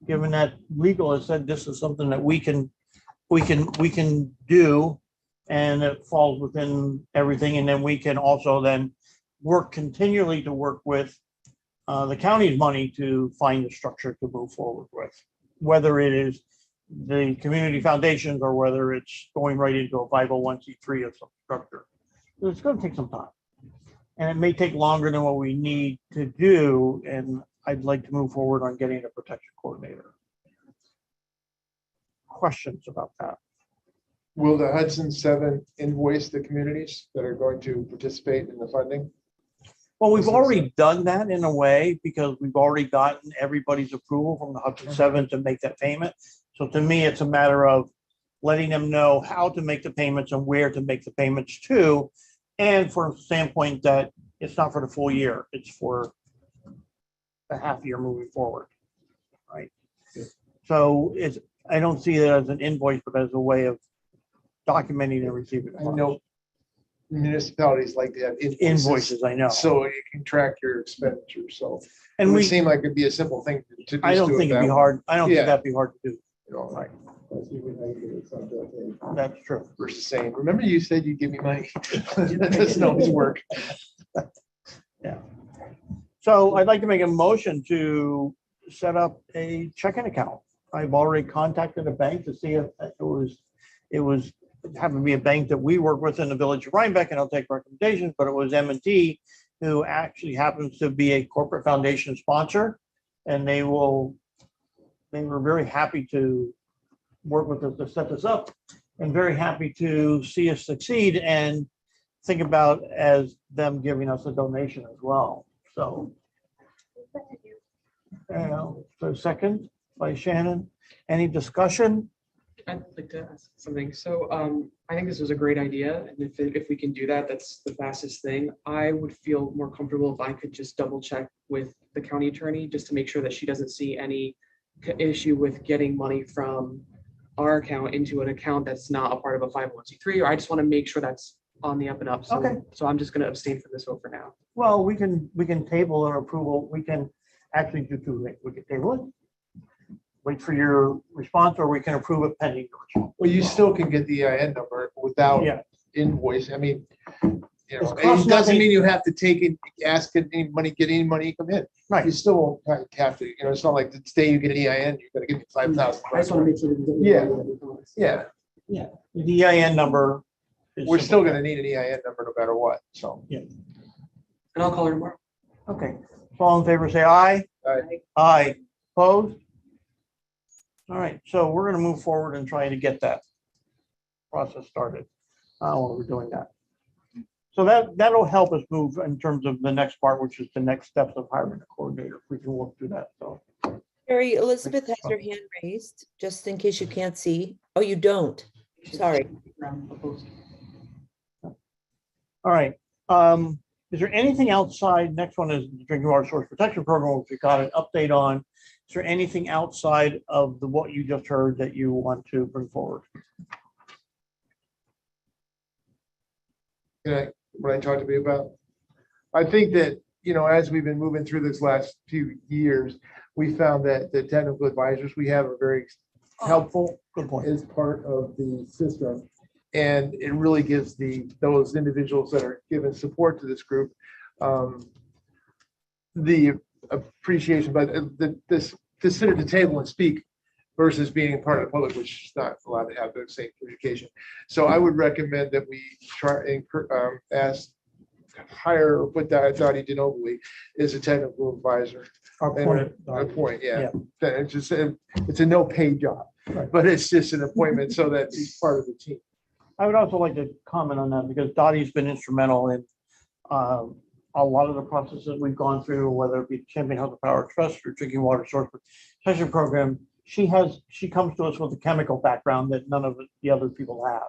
Given that legal has said this is something that we can do, and it falls within everything, and then we can also then continually to work with the county's money to find the structure to move forward with, whether it is the community foundations or whether it's going right into a 501c3 of some structure. So it's going to take some time, and it may take longer than what we need to do. And I'd like to move forward on getting a protection coordinator. Questions about that? Will the Hudson 7 invoice the communities that are going to participate in the funding? Well, we've already done that in a way because we've already gotten everybody's approval from the Hudson 7 to make that payment. So to me, it's a matter of letting them know how to make the payments and where to make the payments to. And from a standpoint that it's not for the full year, it's for the half year moving forward, right? So I don't see it as an invoice, but as a way of documenting and receiving. I know municipalities like to have invoices. I know. So you can track your expenditure. So and it would seem like it'd be a simple thing to do. I don't think it'd be hard. I don't think that'd be hard to do. Right. Let's see if I can get it sent out there. That's true. Versus saying, remember you said you'd give me money? That doesn't always work. So I'd like to make a motion to set up a checking account. I've already contacted a bank to see if it was happened to be a bank that we work with in the village of Rhinebeck, and I'll take recommendations, but it was M&T, who actually happens to be a corporate foundation sponsor. And they were very happy to work with us to set this up, and very happy to see us succeed, and think about as them giving us a donation as well. So, so second by Shannon, any discussion? I'd like to ask something. So I think this was a great idea. And if we can do that, that's the fastest thing. I would feel more comfortable if I could just double check with the county attorney just to make sure that she doesn't see any issue with getting money from our account into an account that's not a part of a 501c3, or I just want to make sure that's on the up and up. So, Okay. so I'm just going to abstain from this vote for now. Well, we can table an approval. We can actually do two things. We can table it, wait for your response, or we can approve it pending. Well, you still can get the EIN number without Yeah. invoice. I mean, It's it cost doesn't nothing. mean you have to take it, ask get any money come in. Right. You still won't have to, it's not like the day you get an EIN, you're gonna give me 5,000. I just want to make sure. Yeah, The EIN number. is we're still simple. gonna need an EIN number no matter what, so. And I'll call her tomorrow. Okay, so all in favor, say aye. Aye. Aye, opposed? All right, so we're gonna move forward and try to get that process started while we're doing that. So that'll help us move in terms of the next part, which is the next steps of hiring a coordinator. We can work through that, so. Carrie, Elizabeth has her hand raised, just in case you can't see. Oh, you don't. Sorry. Opposed. All right, is there anything outside? Next one is the Drinking Water Source Protection Program, which we got an update on. Is there anything outside of what you just heard that you want to bring forward? What I talked to you about. I think that, as we've been moving through this last few years, we found that the technical advisors we have are very helpful. Good point. As part of the system. And it really gives those individuals that are giving support to this group the appreciation, but this to sit at the table and speak versus being part of the public, which is not allowed to have the same communication. So I would recommend that we try and hire or put that Dottie DeNobili as a technical advisor. Appoint, yeah. It's just it's a no pay job, Right. but it's just an appointment so that he's part of the team. I would also like to comment on that because Dottie's been instrumental in a lot of the processes we've gone through, whether it be Champion Health and Power Trust or Drinking Water Source Protection Program. She comes to us with a chemical background that none of the other people have.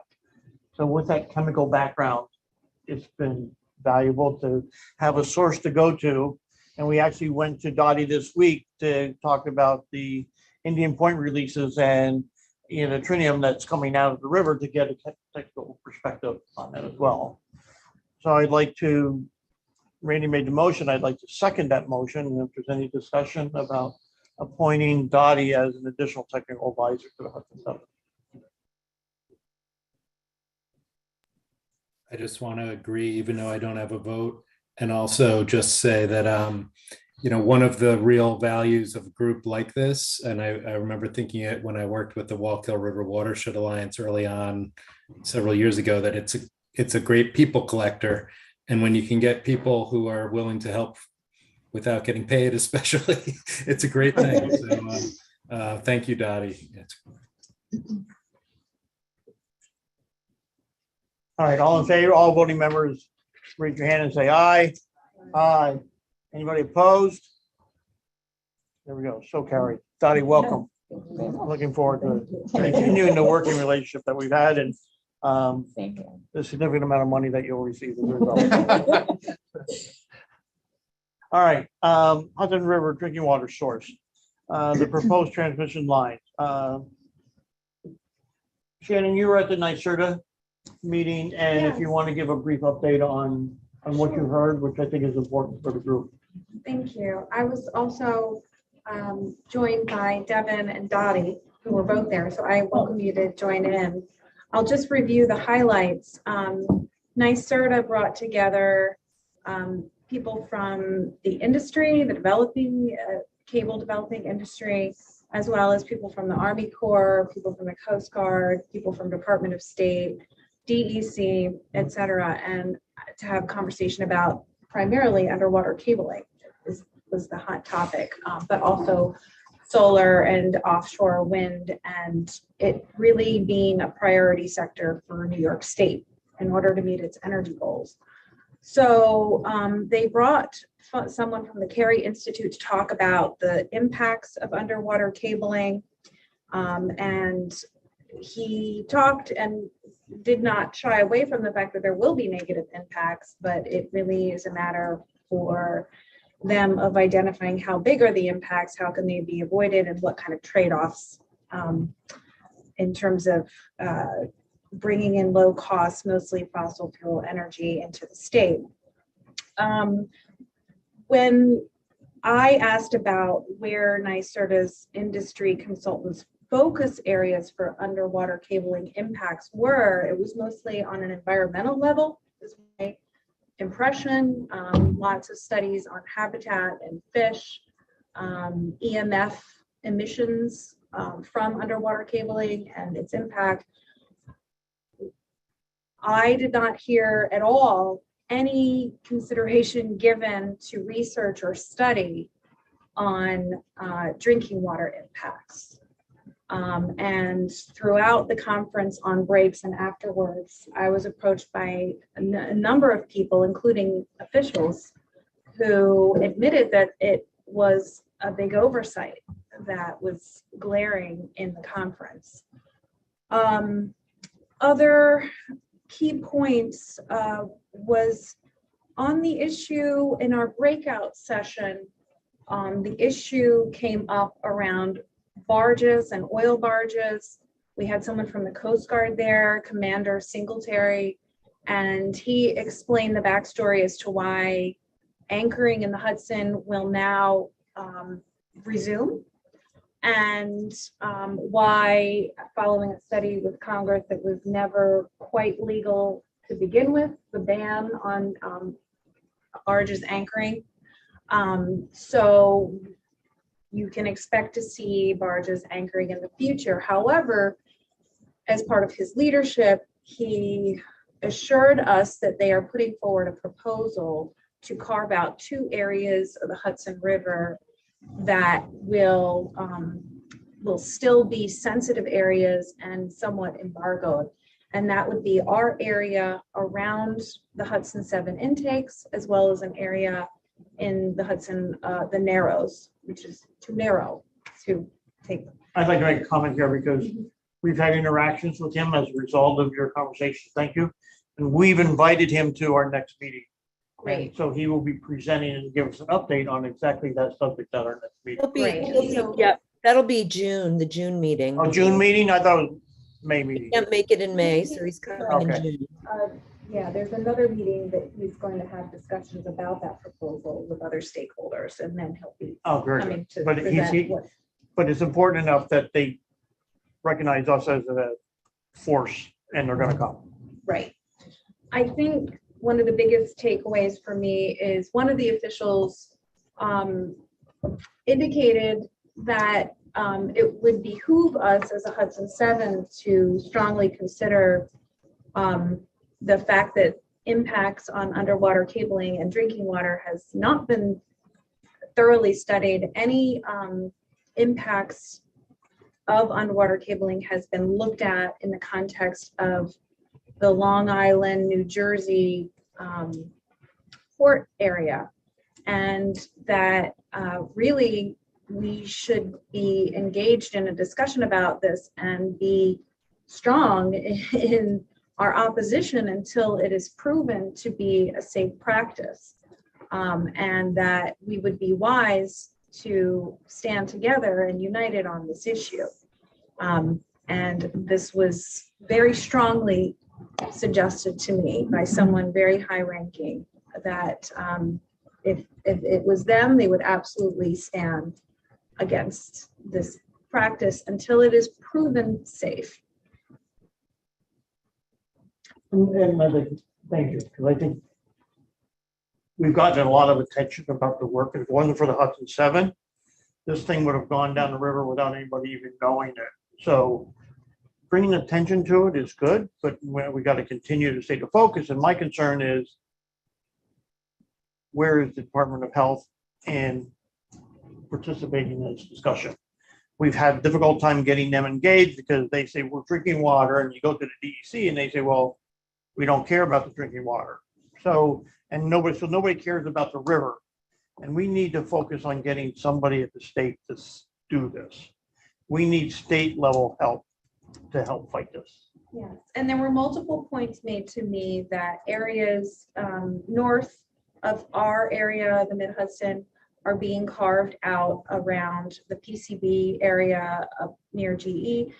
So with that chemical background, it's been valuable to have a source to go to. And we actually went to Dottie this week to talk about the Indian Point releases and the tritium that's coming out of the river to get a technical perspective on that as well. So I'd like to, Randy made the motion, I'd like to second that motion. And if there's any discussion about appointing Dottie as an additional technical advisor to the Hudson 7. I just want to agree, even though I don't have a vote, and also just say that, one of the real values of a group like this, and I remember thinking it when I worked with the Wallkill River Watershed Alliance early on several years ago, that it's a great people collector. And when you can get people who are willing to help without getting paid, especially, it's a great thing. So thank you, Dottie. All right, all in favor, all voting members, raise your hand and say aye. Aye. Anybody opposed? There we go, so carried. Dottie, welcome. Looking forward to continuing the working relationship that we've had and the significant amount of money that you'll receive as a result. All right, Hudson River Drinking Water Source, the proposed transmission line. Shannon, you were at the NYSERDA meeting, and if you want to give a brief update on what you heard, which I think is important for the group. Thank you. I was also joined by Devin and Dottie, who were both there. So I welcome you to join in. I'll just review the highlights. NYSERDA brought together people from the industry, the developing cable developing industry, as well as people from the Army Corps, people from the Coast Guard, people from Department of State, DEC, et cetera, and to have a conversation about primarily underwater cabling was the hot topic, but also solar and offshore wind, and it really being a priority sector for New York State in order to meet its energy goals. So they brought someone from the Carey Institute to talk about the impacts of underwater cabling, and he talked and did not shy away from the fact that there will be negative impacts, but it really is a matter for them of identifying how big are the impacts, how can they be avoided, and what kind of trade-offs in terms of bringing in low cost, mostly fossil fuel energy into the state. When I asked about where NYSERDA's industry consultants focus areas for underwater cabling impacts were, it was mostly on an environmental level, is my impression. Lots of studies on habitat and fish, EMF emissions from underwater cabling and its impact. I did not hear at all any consideration given to research or study on drinking water impacts. And throughout the conference on breaks and afterwards, I was approached by a number of people, including officials, who admitted that it was a big oversight that was glaring in the conference. Other key points was on the issue in our breakout session. The issue came up around barges and oil barges. We had someone from the Coast Guard there, Commander Singletary, and he explained the backstory as to why anchoring in the Hudson will now resume, and why, following a study with Congress that was never quite legal to begin with, the ban on barges anchoring. So you can expect to see barges anchoring in the future. However, as part of his leadership, he assured us that they are putting forward a proposal to carve out 2 areas of the Hudson River that will still be sensitive areas and somewhat embargoed. And that would be our area around the Hudson 7 intakes, as well as an area in the Hudson, the Narrows, which is too narrow to take. I'd like to make a comment here because we've had interactions with him as a result of your conversation. Thank you. And we've invited him to our next meeting. Great. So he will be presenting and give us an update on exactly that subject at our next meeting. That'll be June, the June meeting. Oh, June meeting? I thought it was May meeting. Can't make it in May, so he's coming in Okay. June. Yeah, there's another meeting that he's going to have discussions about that proposal with other stakeholders, and then he'll be Oh, very coming good. to But present what. but it's important enough that they recognize us as a force and they're gonna come. Right. I think one of the biggest takeaways for me is one of the officials indicated that it would behoove us as a Hudson 7 to strongly consider the fact that impacts on underwater cabling and drinking water has not been thoroughly studied. Any impacts of underwater cabling has been looked at in the context of the Long Island, New Jersey port area, and that really we should be engaged in a discussion about this and be strong in our opposition until it is proven to be a safe practice, and that we would be wise to stand together and united on this issue. And this was very strongly suggested to me by someone very high ranking that if it was them, they would absolutely stand against this practice until it is proven safe. And I think, thank you, because I think we've gotten a lot of attention about the work. If it wasn't for the Hudson 7, this thing would have gone down the river without anybody even knowing it. So bringing attention to it is good, but we got to continue to stay the focus. And my concern is, where is the Department of Health in participating in this discussion? We've had a difficult time getting them engaged because they say we're drinking water, and you go to the DEC and they say, well, we don't care about the drinking water. So nobody cares about the river. And we need to focus on getting somebody at the state to do this. We need state level help to help fight this. Yes, and there were multiple points made to me that areas north of our area, the Mid-Hudson, are being carved out around the PCB area up near GE,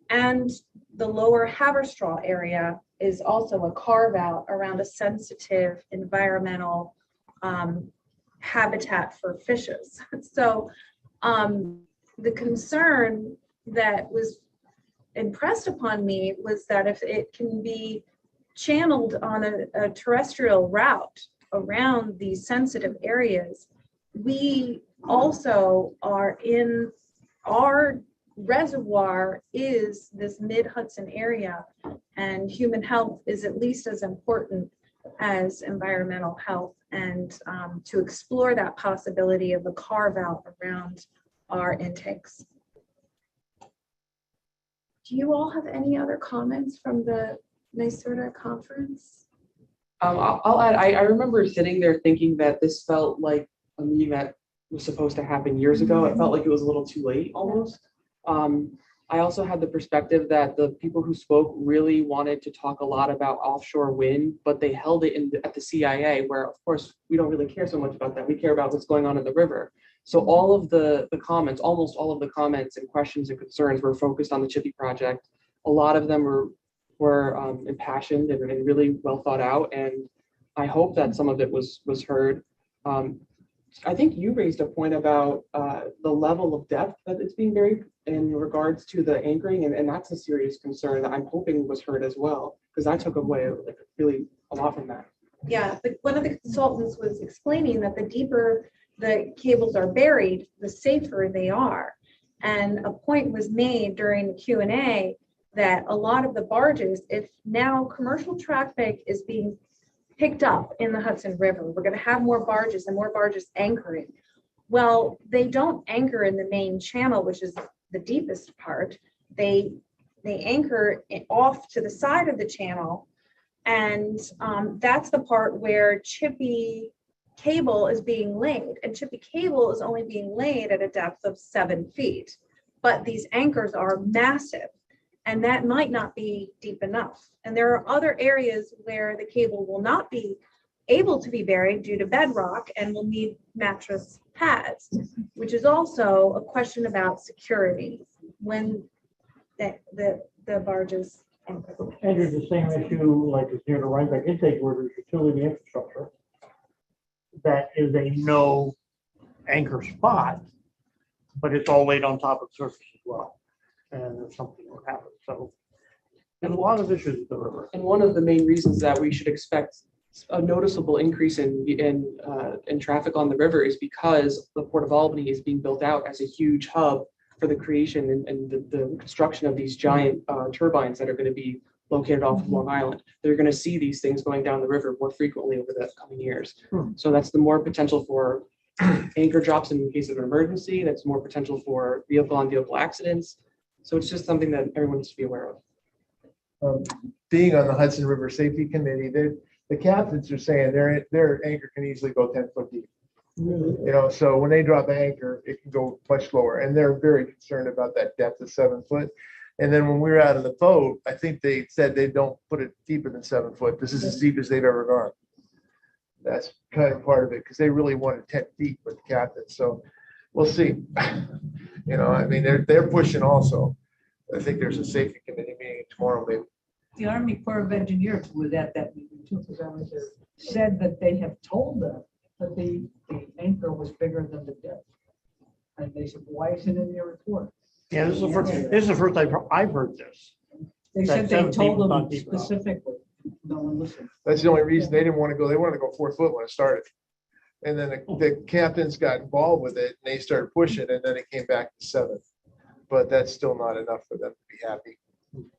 and the lower Haverstraw area is also a carve out around a sensitive environmental habitat for fishes. So the concern that was impressed upon me was that if it can be channeled on a terrestrial route around these sensitive areas, we also are in our reservoir is this Mid-Hudson area, and human health is at least as important as environmental health, and to explore that possibility of a carve out around our intakes. Do you all have any other comments from the NYSERDA conference? I'll add, I remember sitting there thinking that this felt like a meeting that was supposed to happen years ago. It felt like it was a little too late almost. I also had the perspective that the people who spoke really wanted to talk a lot about offshore wind, but they held it at the CIA, where of course we don't really care so much about that. We care about what's going on in the river. So all of the comments, almost all of the comments and questions and concerns were focused on the Chippy project. A lot of them were impassioned and really well thought out, and I hope that some of it was heard. I think you raised a point about the level of depth that it's being buried in regards to the anchoring, and that's a serious concern that I'm hoping was heard as well, because I took away like really a lot from that. Yeah, one of the consultants was explaining that the deeper the cables are buried, the safer they are. And a point was made during the Q&A that a lot of the barges, if now commercial traffic is being picked up in the Hudson River, we're going to have more barges and more barges anchoring. Well, they don't anchor in the main channel, which is the deepest part. They anchor off to the side of the channel, and that's the part where chippy cable is being laid, and chippy cable is only being laid at a depth of 7 feet, but these anchors are massive, and that might not be deep enough. And there are other areas where the cable will not be able to be buried due to bedrock and will need mattress pads, which is also a question about security when the barges anchor. And there's the same issue like it's near the Rhinebeck intake where there's utility infrastructure. That is a no anchor spot, but it's all laid on top of the surface as well. And if something would happen. So there's a lot of issues with the river. And one of the main reasons that we should expect a noticeable increase in traffic on the river is because the Port of Albany is being built out as a huge hub for the creation and the construction of these giant turbines that are going to be located off of Long Island. They're going to see these things going down the river more frequently over the coming years. So that's the more potential for anchor drops in case of an emergency. That's more potential for vehicle-on-vehicle accidents. So it's just something that everyone needs to be aware of. Being on the Hudson River Safety Committee, the captains are saying their anchor can easily go 10 foot deep. You know, so when they drop an anchor, it can go much lower, and they're very concerned about that depth of 7 foot. And then when we were out of the boat, I think they said they don't put it deeper than 7 foot. This is as deep as they've ever gone. That's kind of part of it, because they really wanted 10 feet with the captain. So we'll see. You know, I mean, they're pushing also. I think there's a safety committee meeting tomorrow, maybe. The Army Corps of Engineers was at that meeting too, because I was there, said that they have told them that the anchor was bigger than the depth. And they said, why is it in their report? Yeah, this is the first I've heard this. They That said they 17 told was them not deep enough. specifically. No one listened. That's the only reason they didn't want to go. They wanted to go 4 foot when it started. And then the captains got involved with it and they started pushing and then it came back to 7. But that's still not enough for them to be happy.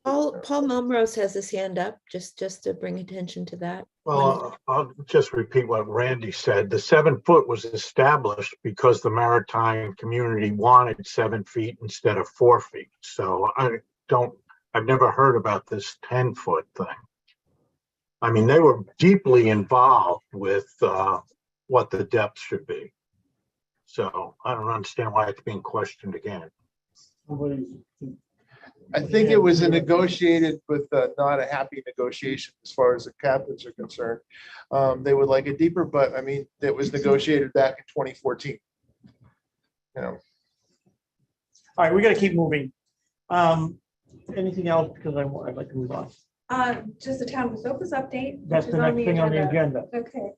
Paul Momrose has his hand up, just to bring attention to that. Well, I'll just repeat what Randy said. The 7 foot was established because the maritime community wanted 7 feet instead of 4 feet. So I've never heard about this 10 foot thing. I mean, they were deeply involved with what the depth should be. So I don't understand why it's being questioned again. I think it was a negotiated with not a happy negotiation as far as the captains are concerned. They would like it deeper, but I mean, it was negotiated back in 2014. You know. All right, we got to keep moving. Anything else? Because I'd like to move on. Just the town of Sopas update. That's which the is next thing on the agenda. Okay.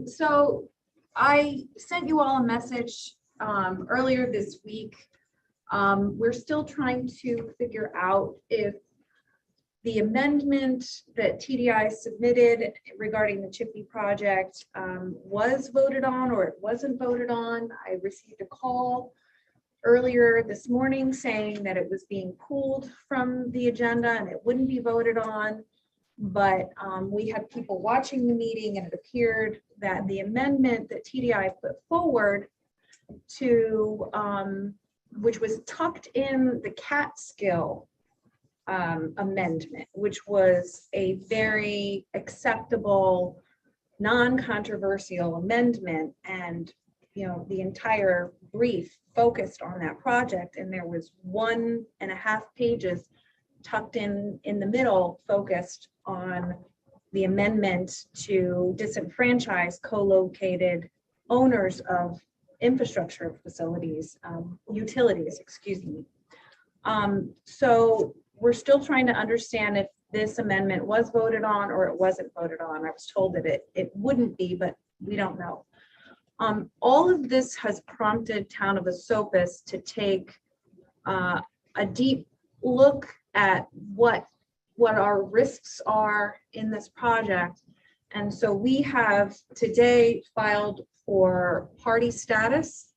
So I sent you all a message earlier this week. We're still trying to figure out if the amendment that TDI submitted regarding the Chippy project was voted on or it wasn't voted on. I received a call earlier this morning saying that it was being pulled from the agenda and it wouldn't be voted on. But we had people watching the meeting and it appeared that the amendment that TDI put forward to which was tucked in the Catskill amendment, which was a very acceptable, non-controversial amendment. And, you know, the entire brief focused on that project. And there was 1.5 pages tucked in the middle focused on the amendment to disenfranchise co-located owners of infrastructure facilities, utilities, excuse me. So we're still trying to understand if this amendment was voted on or it wasn't voted on. I was told that it wouldn't be, but we don't know. All of this has prompted Town of Esopus to take a deep look at what our risks are in this project. And so we have today filed for party status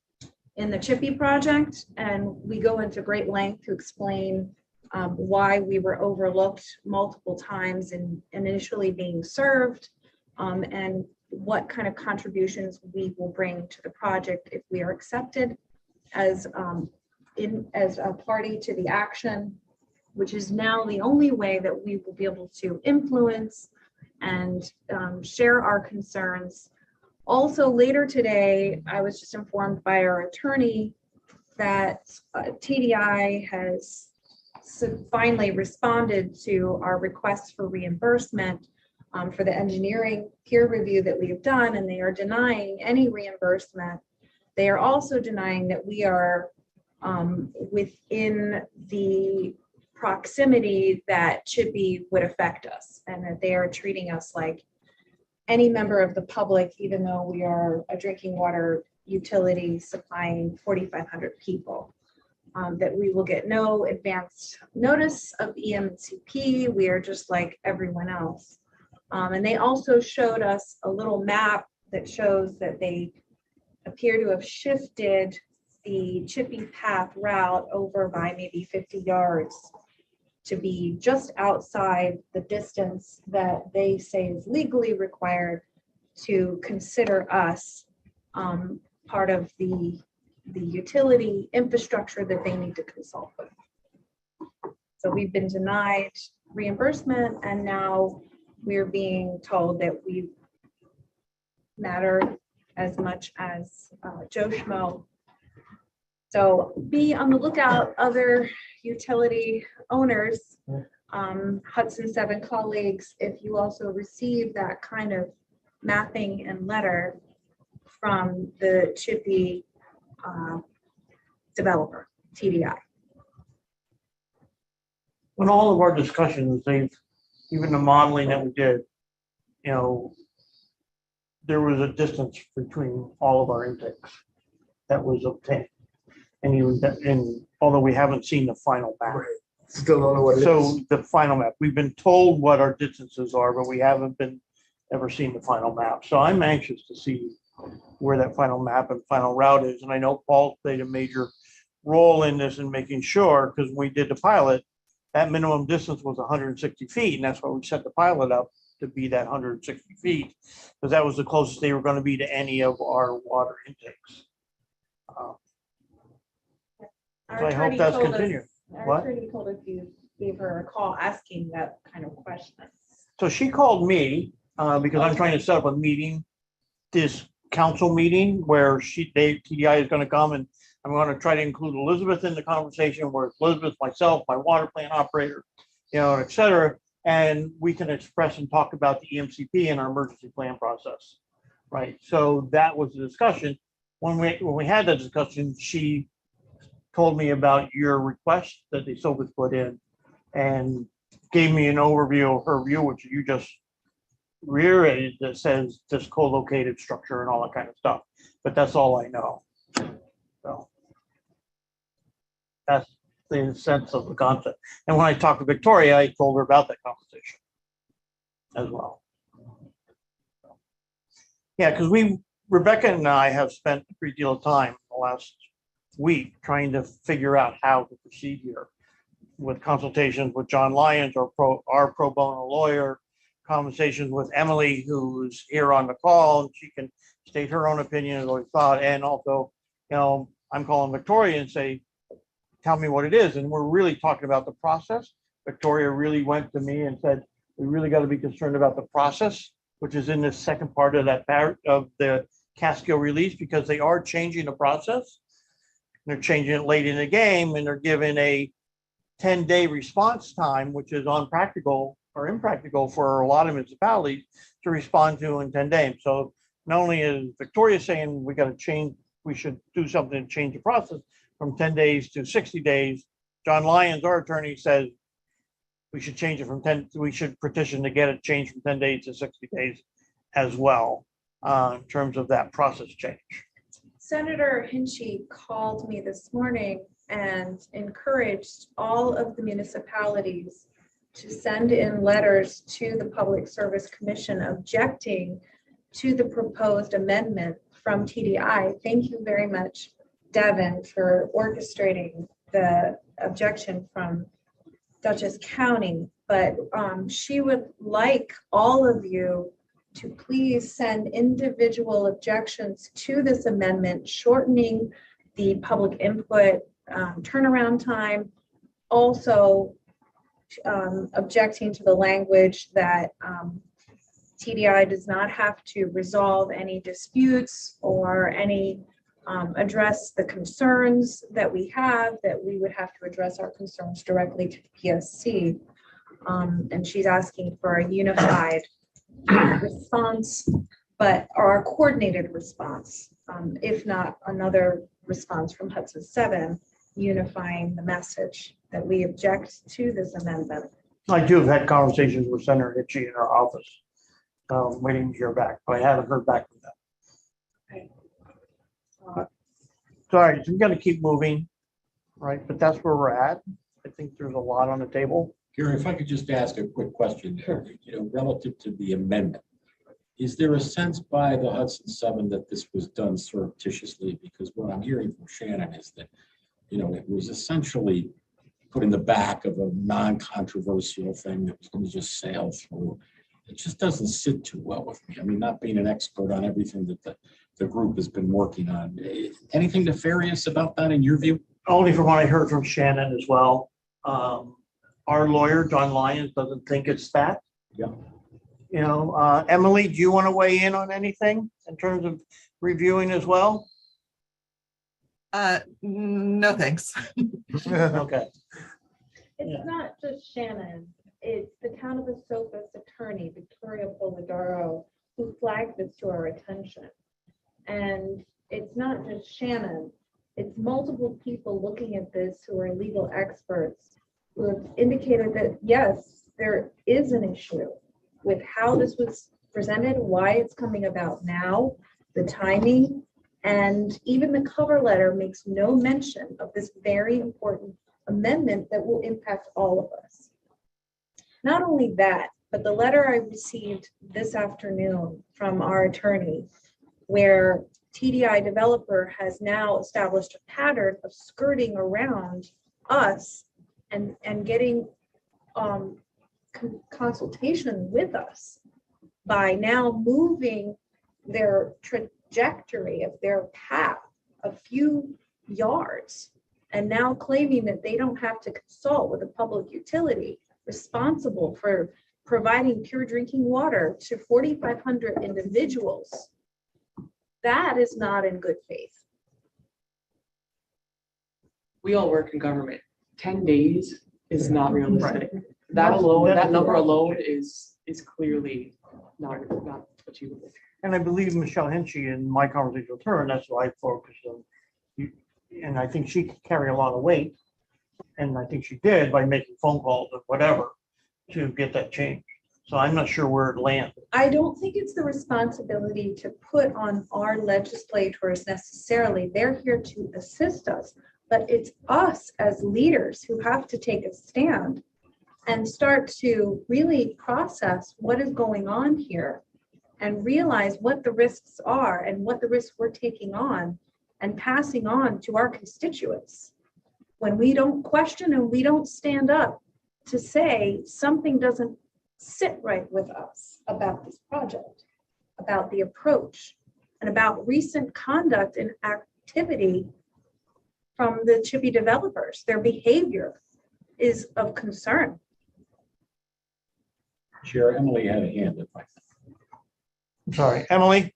in the Chippy project, and we go into great length to explain why we were overlooked multiple times in initially being served, and what kind of contributions we will bring to the project if we are accepted as a party to the action, which is now the only way that we will be able to influence and share our concerns. Also, later today, I was just informed by our attorney that TDI has finally responded to our request for reimbursement for the engineering peer review that we have done, and they are denying any reimbursement. They are also denying that we are within the proximity that Chippy would affect us, and that they are treating us like any member of the public, even though we are a drinking water utility supplying 4,500 people, that we will get no advance notice of EMCP. We are just like everyone else. And they also showed us a little map that shows that they appear to have shifted the Chippy path route over by maybe 50 yards to be just outside the distance that they say is legally required to consider us part of the utility infrastructure that they need to consult with. So we've been denied reimbursement, and now we're being told that we matter as much as Joe Schmo. So be on the lookout, other utility owners, Hudson 7 colleagues, if you also receive that kind of mapping and letter from the Chippy developer, TDI. In all of our discussions, even the modeling that we did, you know, there was a distance between all of our intakes that was obtained. And even although we haven't seen the final map. Still don't know what it So is. the final map, we've been told what our distances are, but we haven't been ever seen the final map. So I'm anxious to see where that final map and final route is. And I know Paul played a major role in this in making sure, because when we did the pilot, that minimum distance was 160 feet. And that's why we set the pilot up to be that 160 feet, because that was the closest they were going to be to any of our water intakes. Our So I hope attorney that's told us- continued. Our What? attorney told us you gave her a call asking that kind of question. So she called me because I'm trying to set up a meeting, this council meeting where TDI is going to come, and I'm going to try to include Elizabeth in the conversation, where it's Elizabeth, myself, my water plant operator, et cetera. And we can express and talk about the EMCP and our emergency plan process. Right. So that was the discussion. When we had that discussion, she told me about your request that the Silvers put in and gave me an overview of her view, which you just reiterated, that says this co-located structure and all that kind of stuff. But that's all I know. So that's the sense of the concept. And when I talked to Victoria, I told her about that conversation as well. Yeah, because Rebecca and I have spent a great deal of time in the last week trying to figure out how to proceed here, with consultations with John Lyons, our pro bono lawyer, conversations with Emily, who's here on the call, and she can state her own opinion as we thought. And also, I'm calling Victoria and say, tell me what it is. And we're really talking about the process. Victoria really went to me and said, we really got to be concerned about the process, which is in the second part of that of the Casco release, because they are changing the process. They're changing it late in the game, and they're giving a 10-day response time, which is unpractical or impractical for a lot of municipalities to respond to in 10 days. So not only is Victoria saying we got to change, we should do something to change the process from 10 days to 60 days. John Lyons, our attorney, says we should change it from 10, we should petition to get it changed from 10 days to 60 days as well, in terms of that process change. Senator Hinchey called me this morning and encouraged all of the municipalities to send in letters to the Public Service Commission objecting to the proposed amendment from TDI. Thank you very much, Devin, for orchestrating the objection from Dutchess County. But she would like all of you to please send individual objections to this amendment, shortening the public input turnaround time. Also objecting to the language that TDI does not have to resolve any disputes or any address the concerns that we have, that we would have to address our concerns directly to the PSC. And she's asking for a unified response, or a coordinated response, if not another response from Hudson 7, unifying the message that we object to this amendment. I do have had conversations with Senator Hitchie in our office, waiting to hear back, but I haven't heard back from them. Sorry, so we got to keep moving, right? But that's where we're at. I think there's a lot on the table. Gary, if I could just ask a quick question, relative to the amendment, is there a sense by the Hudson 7 that this was done surreptitiously? Because what I'm hearing from Shannon is that, it was essentially put in the back of a non-controversial thing that was going to just sail through. It just doesn't sit too well with me. I mean, not being an expert on everything that the group has been working on. Anything nefarious about that in your view? Only from what I heard from Shannon as well. Our lawyer, John Lyons, doesn't think it's that. Yeah. Emily, do you want to weigh in on anything in terms of reviewing as well? No, thanks. Okay. It's not just Shannon, it's the town of Esopus attorney, Victoria Polidoro, who flagged this to our attention. And it's not just Shannon, it's multiple people looking at this who are legal experts who have indicated that, yes, there is an issue with how this was presented, why it's coming about now, the timing, And even the cover letter makes no mention of this very important amendment that will impact all of us. Not only that, but the letter I received this afternoon from our attorney, where TDI developer has now established a pattern of skirting around us and getting consultation with us by now moving their trajectory of their path a few yards and now claiming that they don't have to consult with a public utility responsible for providing pure drinking water to 4,500 individuals. That is not in good faith. We all work in government. 10 days is not realistic. Right. That alone, That's that number the- alone is clearly not achievable. And I believe Michelle Hinchy in my conversation with her, and that's why I focused on. And I think she could carry a lot of weight. And I think she did by making phone calls or whatever to get that changed. So I'm not sure where it lands. I don't think it's the responsibility to put on our legislators necessarily. They're here to assist us, but it's us as leaders who have to take a stand and start to really process what is going on here and realize what the risks are and what the risks we're taking on and passing on to our constituents. When we don't question and we don't stand up to say something doesn't sit right with us about this project, about the approach, and about recent conduct and activity from the chippy developers. Their behavior is of concern. Chair, Emily had a hand up. I'm sorry, Emily?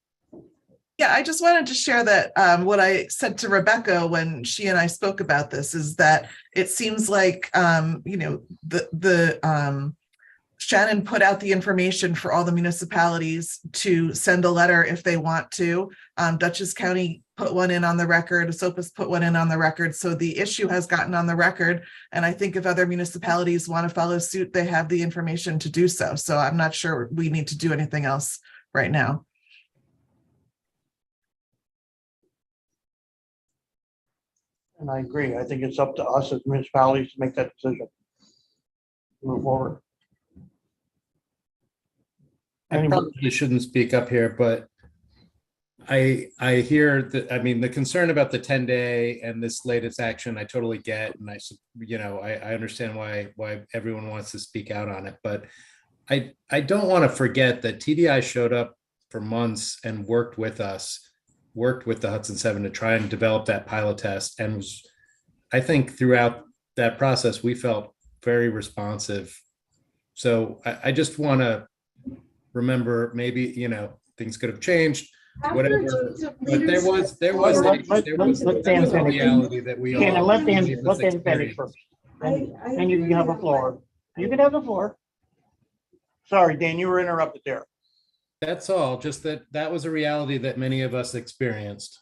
Yeah, I just wanted to share that what I said to Rebecca when she and I spoke about this is that it seems like, Shannon put out the information for all the municipalities to send a letter if they want to. Dutchess County put one in on the record, Esopus put one in on the record. So the issue has gotten on the record. And I think if other municipalities want to follow suit, they have the information to do so. So I'm not sure we need to do anything else right now. And I agree. I think it's up to us as municipalities to make that decision. Move forward. I probably shouldn't speak up here, but I hear that, I mean, the concern about the 10-day and this latest action, I totally get. And I understand why everyone wants to speak out on it, but I don't want to forget that TDI showed up for months and worked with us, worked with the Hudson 7 to try and develop that pilot test. And was, I think throughout that process, we felt very responsive. So I just want to remember, maybe, things could have changed, whatever. But there was a reality that we all. Shannon, let Dan finish first. And you can have the floor. You can have the floor. Sorry, Dan, you were interrupted there. That's all, just that was a reality that many of us experienced.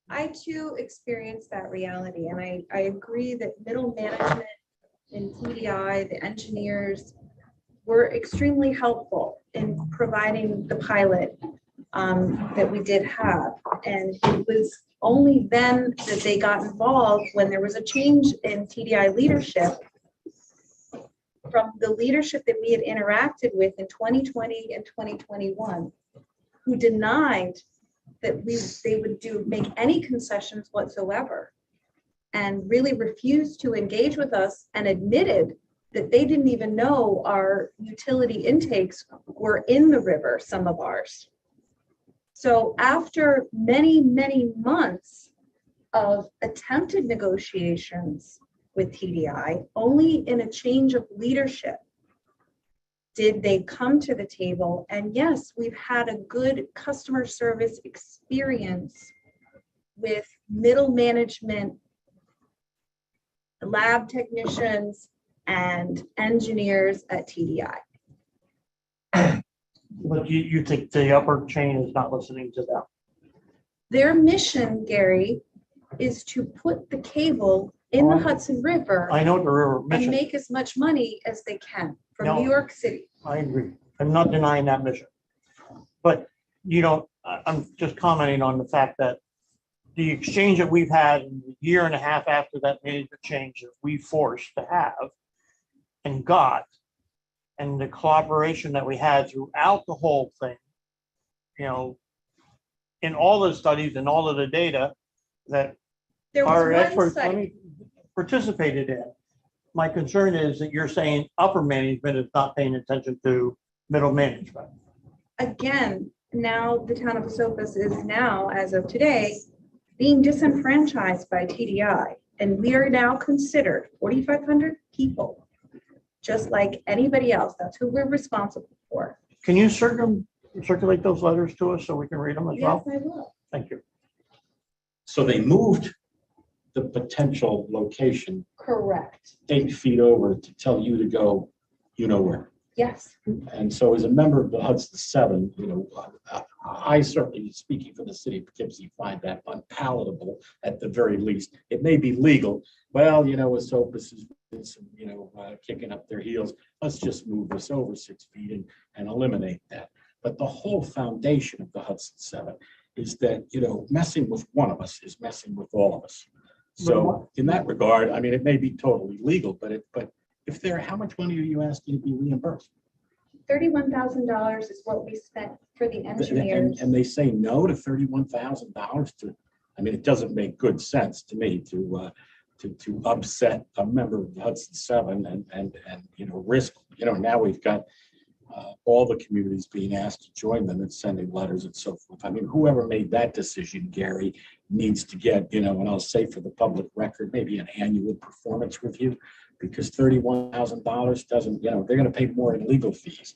I too experienced that reality, and I agree that middle management in TDI, the engineers, were extremely helpful in providing the pilot that we did have. And it was only then that they got involved when there was a change in TDI leadership from the leadership that we had interacted with in 2020 and 2021, who denied that they would make any concessions whatsoever, and really refused to engage with us and admitted that they didn't even know our utility intakes were in the river, some of ours. So after many, many months of attempted negotiations with TDI, only in a change of leadership did they come to the table. And yes, we've had a good customer service experience with middle management, lab technicians, and engineers at TDI. But you think the upper chain is not listening to them? Their mission, Gary, is to put the cable in the Hudson River I know the river and mission. make as much money as they can from No. New York City. I agree. I'm not denying that mission. But you don't, I'm just commenting on the fact that the exchange that we've had in the year and a half after that management change that we forced to have and got, and the collaboration that we had throughout the whole thing, you know, in all the studies and all of the data that There was our one experts study, participated in. My concern is that you're saying upper management is not paying attention to middle management. again, now the town of Esopus is now, as of today, being disenfranchised by TDI. And we are now considered 4,500 people, just like anybody else. That's who we're responsible for. Can you circulate those letters to us so we can read them as Yes, well? I will. Thank you. So they moved the potential location Correct. 8 feet over to tell you to go, you know where. Yes. And so as a member of the Hudson 7, you know, I certainly, speaking for the city of Poughkeepsie, find that unpalatable at the very least. It may be legal. Well, you know, Esopus is, you know, kicking up their heels. Let's just move this over 6 feet and eliminate that. But the whole foundation of the Hudson 7 is that, you know, messing with one of us is messing with all of us. So in that regard, I mean, it may be totally legal, but if there, how much money are you asking to be reimbursed? $31,000 is what we spent for the engineers. And they say no to $31,000 to, I mean, it doesn't make good sense to me to upset a member of the Hudson 7 and you know, risk, you know, now we've got all the communities being asked to join them and sending letters and so forth. I mean, whoever made that decision, Gary, needs to get, you know, and I'll say for the public record, maybe an annual performance review, because $31,000 doesn't, you know, they're going to pay more in legal fees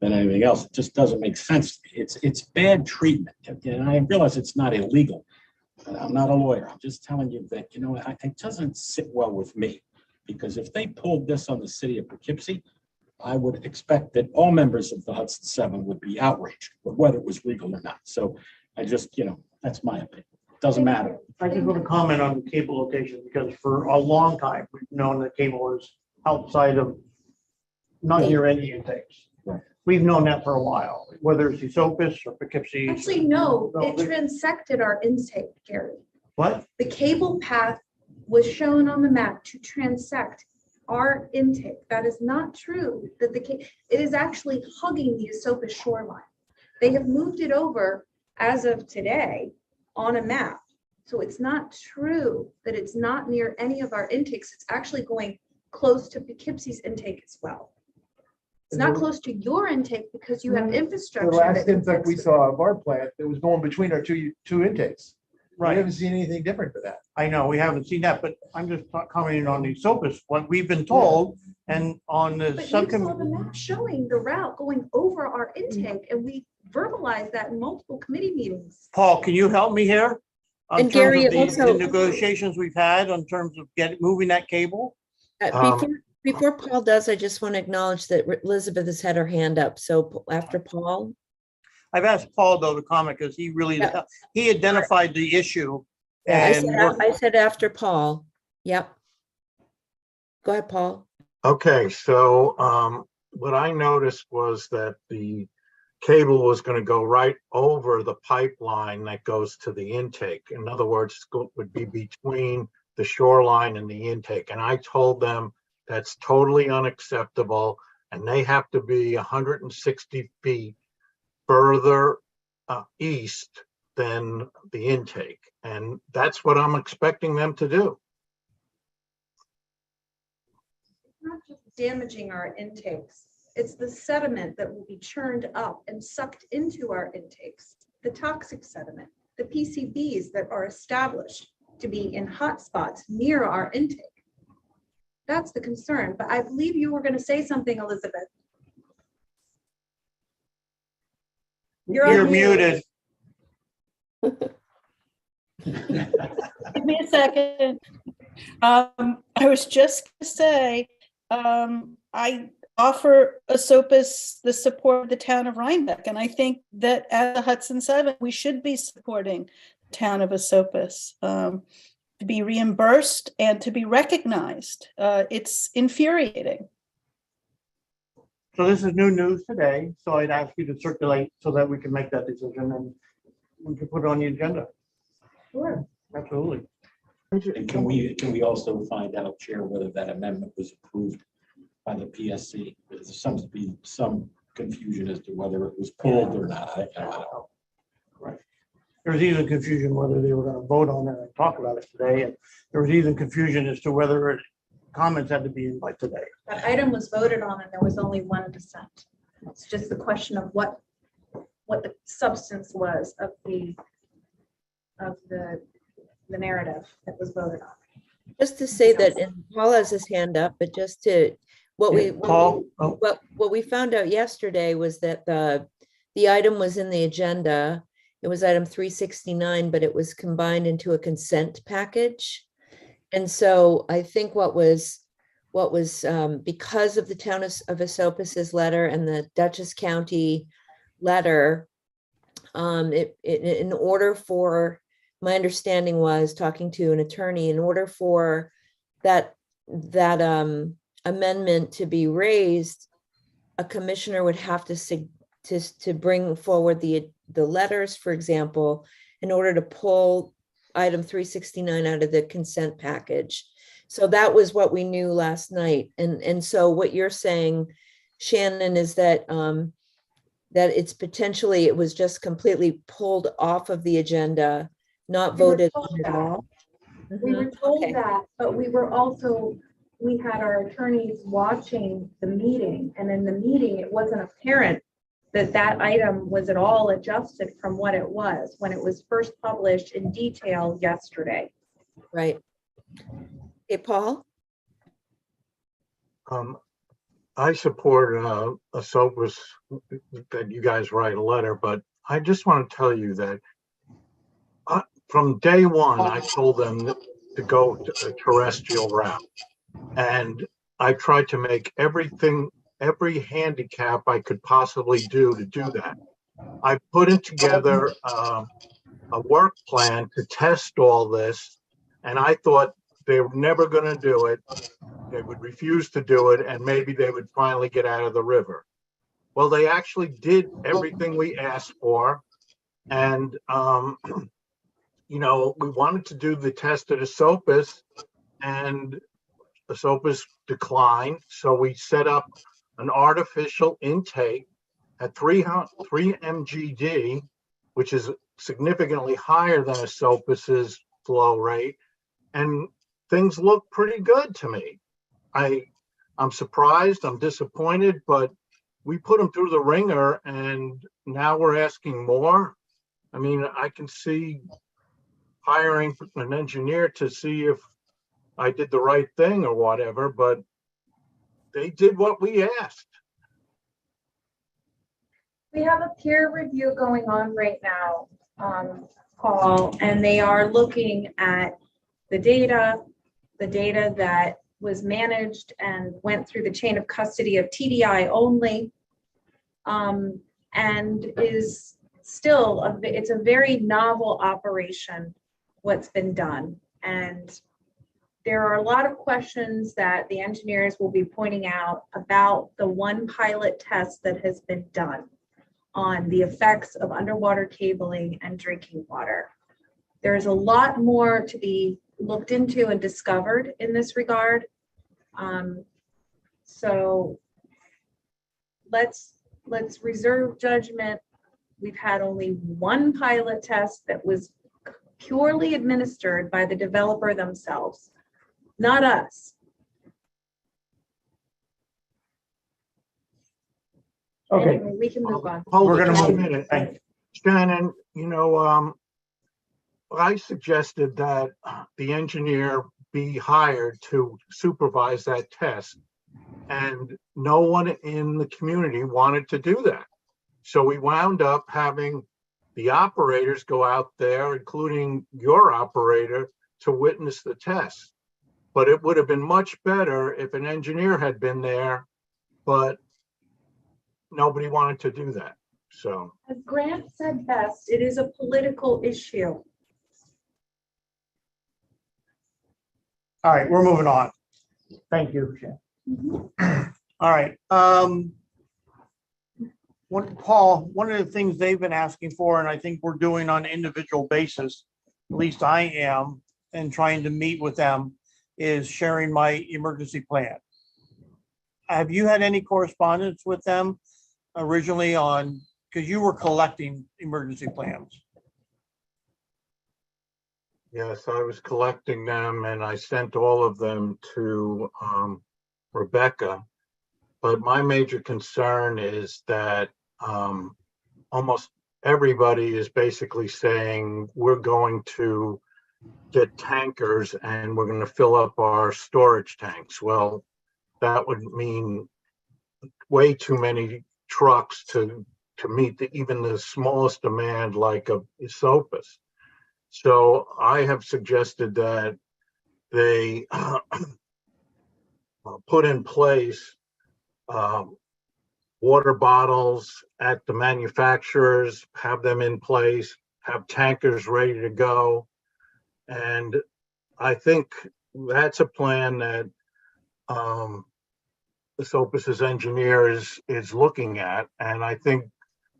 than anything else. It just doesn't make sense. It's bad treatment. And I realize it's not illegal. I'm not a lawyer. I'm just telling you that, you know, it doesn't sit well with me, because if they pulled this on the city of Poughkeepsie, I would expect that all members of the Hudson 7 would be outraged, whether it was legal or not. So I just, you know, that's my opinion. Doesn't matter. I just want to comment on the cable location, because for a long time, we've known that cable is outside of, not near any intakes. Right. We've known that for a while, whether it's Esopus or Poughkeepsie. Actually, no, it transected our intake, Gary. What? The cable path was shown on the map to transect our intake. That is not true. That it is actually hugging the Esopus shoreline. They have moved it over as of today on a map. So it's not true that it's not near any of our intakes. It's actually going close to Poughkeepsie's intake as well. It's not close to your intake because you have infrastructure. The last that intake we connects saw of our plant, it was going between our two intakes. We Right. haven't seen anything different to that. I know, we haven't seen that, but I'm just commenting on the Esopus, what we've been told, and on the But you saw the subcommittee. map showing the route going over our intake, and we verbalized that in multiple committee meetings. Paul, can you help me here? On And terms Gary, of the also- negotiations we've had in terms of moving that cable? Before Paul does, I just want to acknowledge that Elizabeth has had her hand up. So after Paul, I've asked Paul though to comment, because he really, Yeah. he identified the issue. yeah, And I said after Paul. Yep. Go ahead, Paul. Okay, so what I noticed was that the cable was going to go right over the pipeline that goes to the intake. In other words, it would be between the shoreline and the intake. And I told them that's totally unacceptable, and they have to be 160 feet further east than the intake. And that's what I'm expecting them to do. It's not just damaging our intakes. It's the sediment that will be churned up and sucked into our intakes, the toxic sediment, the PCBs that are established to be in hot spots near our intake. That's the concern, but I believe you were going to say something, Elizabeth. you're muted. Give me a second. I was just gonna say, I offer Esopus the support of the town of Rhinebeck, and I think that at the Hudson 7, we should be supporting the town of Esopus to be reimbursed and to be recognized. It's infuriating. So this is new news today, so I'd ask you to circulate so that we can make that decision and we can put it on the agenda. Sure. Absolutely. And can we also find out, Chair, whether that amendment was approved by the PSC? There seems to be some confusion as to whether it was pulled or not. I don't know. Right. There was even confusion whether they were going to vote on it and talk about it today. And there was even confusion as to whether comments had to be in by today. That item was voted on and there was only one dissent. It's just the question of what the substance was of the narrative that was voted on. Just to say that, and Paul has his hand up, but just to, what we found out yesterday was that the item was in the agenda. It was item 369, but it was combined into a consent package. And so I think what was because of the town of Esopus's letter and the Dutchess County letter, in order for, my understanding was, talking to an attorney, in order for that amendment to be raised, a commissioner would have to bring forward the letters, for example, in order to pull item 369 out of the consent package. So that was what we knew last night. And so what you're saying, Shannon, is that it's potentially, it was just completely pulled off of the agenda, not voted on at all. We were told that, but we had our attorneys watching the meeting, and in the meeting, it wasn't apparent that item was at all adjusted from what it was when it was first published in detail yesterday. Right. Hey, Paul? I support Esopus that you guys write a letter, but I just want to tell you that from day one, I told them to go to a terrestrial route. And I tried to make every handicap I could possibly do to do that. I put it together a work plan to test all this, and I thought they were never going to do it. They would refuse to do it, and maybe they would finally get out of the river. Well, they actually did everything we asked for, and we wanted to do the test at Esopus, and Esopus declined. So we set up an artificial intake at 3 mgd, which is significantly higher than Esopus's flow rate, and things look pretty good to me. I'm surprised, I'm disappointed, but we put them through the ringer, and now we're asking more. I mean, I can see hiring an engineer to see if I did the right thing or whatever, but they did what we asked. We have a peer review going on right now, Paul, and they are looking at the data that was managed and went through the chain of custody of TDI only, and is still, it's a very novel operation, what's been done. And there are a lot of questions that the engineers will be pointing out about the one pilot test that has been done on the effects of underwater cabling and drinking water. There's a lot more to be looked into and discovered in this regard. So let's reserve judgment. We've had only one pilot test that was purely administered by the developer themselves, not us. Okay. Anyway, we can move on. Hold it just a minute. Shannon, I suggested that the engineer be hired to supervise that test, and no one in the community wanted to do that. So we wound up having the operators go out there, including your operator, to witness the test. But it would have been much better if an engineer had been there, but nobody wanted to do that. So, as Grant said best, it is a political issue. All right, we're moving on. Thank you, Shannon. All right. Paul, one of the things they've been asking for, and I think we're doing on an individual basis, at least I am, and trying to meet with them, is sharing my emergency plan. Have you had any correspondence with them originally on, because you were collecting emergency plans? Yes, I was collecting them and I sent all of them to Rebecca. But my major concern is that almost everybody is basically saying we're going to get tankers and we're going to fill up our storage tanks. Well, that would mean way too many trucks to meet even the smallest demand like a Esopus. So I have suggested that they put in place water bottles at the manufacturers, have them in place, have tankers ready to go. And I think that's a plan that Esopus's engineer is looking at. And I think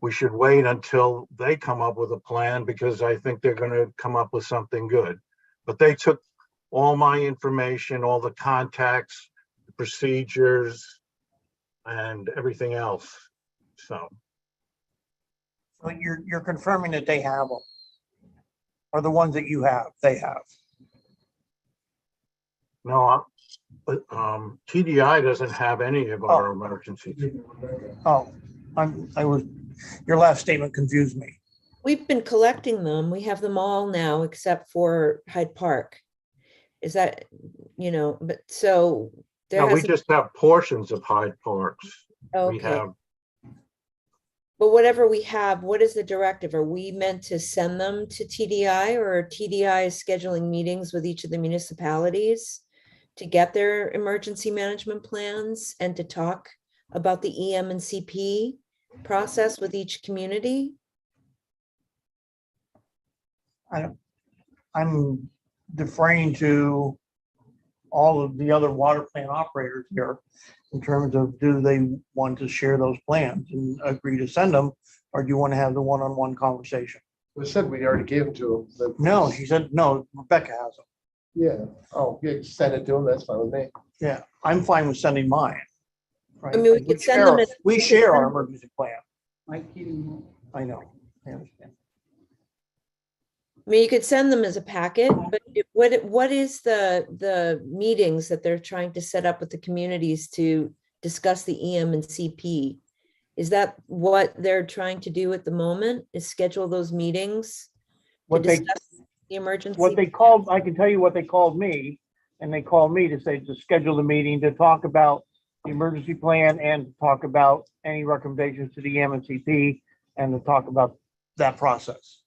we should wait until they come up with a plan because I think they're going to come up with something good. But they took all my information, all the contacts, the procedures, and everything else. So you're confirming that they have them, or the ones that you have, they have? No, but TDI doesn't have any of our emergencies. Oh, your last statement confused me. We've been collecting them. We have them all now except for Hyde Park. Is that, but so there No, we hasn't. just have portions of Hyde Parks. We Okay. have, But whatever we have, what is the directive? Are we meant to send them to TDI, or TDI is scheduling meetings with each of the municipalities to get their emergency management plans and to talk about the EM and CP process with each community? I'm deferring to all of the other water plant operators here in terms of, do they want to share those plans and agree to send them, or do you want to have the one-on-one conversation? We said we already gave them to them. No, she said, no, Rebecca has them. Yeah, oh, yeah, send it to them, that's fine with me. Yeah, I'm fine with sending mine. Right? I mean, we could send them as. We share our emergency plan. Mike Keating. I know, I understand. I mean, you could send them as a packet, but what is the meetings that they're trying to set up with the communities to discuss the EM and CP? Is that what they're trying to do at the moment, is schedule those meetings to What they, discuss the emergency? what they called, I can tell you what they called me, and they called me to say, to schedule the meeting to talk about the emergency plan and to talk about any recommendations to the EM and CP and to talk about that process.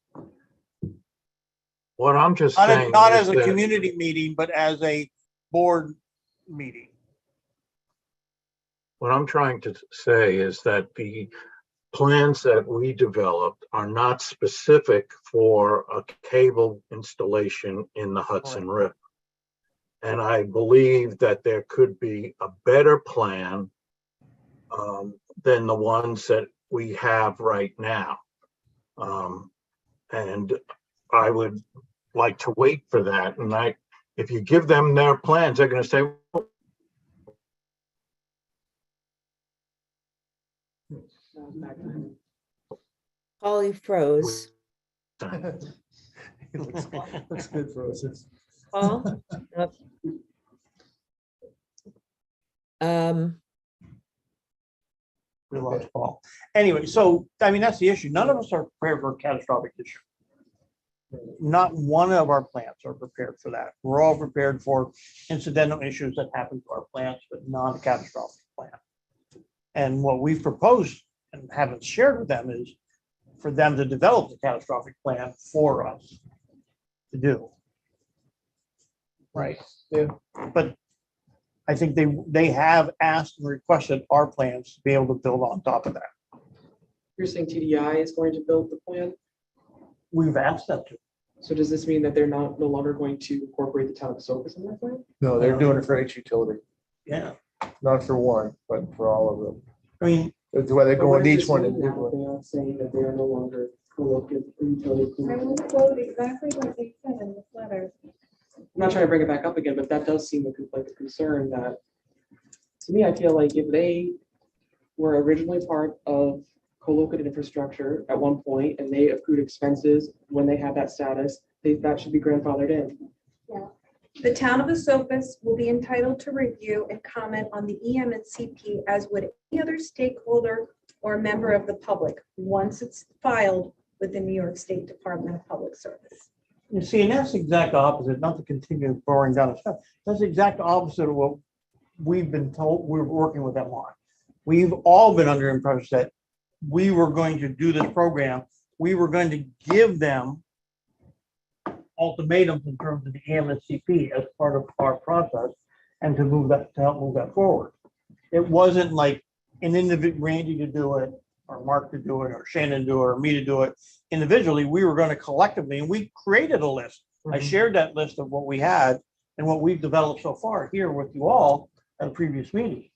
what I'm just Not saying. as is a that- community meeting, but as a board meeting. What I'm trying to say is that the plans that we developed are not specific for a cable installation in the Hudson River. And I believe that there could be a better plan than the ones that we have right now. And I would like to wait for that. And if you give them their plans, they're going to say, Polly froze. Looks good for us. Paul? Nope. We lost Paul. Anyway, so, I mean, that's the issue. None of us are prepared for a catastrophic issue. Not one of our plants are prepared for that. We're all prepared for incidental issues that happen to our plants, but not a catastrophic plant. And what we've proposed and haven't shared with them is for them to develop the catastrophic plan for us to do. Right? Yeah. But I think they have asked and requested our plans to be able to build on top of that. You're saying TDI is going to build the plan? We've asked them to. So does this mean that they're no longer going to incorporate the town of Esopus in their plan? No, they're doing it for each utility, Yeah. not for one, but for all of them. I mean, That's why they're But what going does each this one mean now? individually. They are saying that they are no longer co-located utility. I will quote exactly what they said in this letter. I'm not trying to bring it back up again, but that does seem like a concern that, to me, I feel like if they were originally part of co-located infrastructure at one point and they accrued expenses when they had that status, that should be grandfathered in. The town of Esopus will be entitled to review and comment on the EM and CP as would any other stakeholder or member of the public once it's filed with the New York State Department of Public Service. You see, and that's the exact opposite, not to continue boring down the stuff. That's the exact opposite of what we've been told we're working with them on. We've all been under impression that we were going to do this program. We were going to give them ultimatums in terms of the AMSCP as part of our process and to help move that forward. It wasn't like an individual, Randy to do it, or Mark to do it, or Shannon to do it, or me to do it individually. We were going to collectively, and we created a list. I shared that list of what we had and what we've developed so far here with you all at a previous meeting.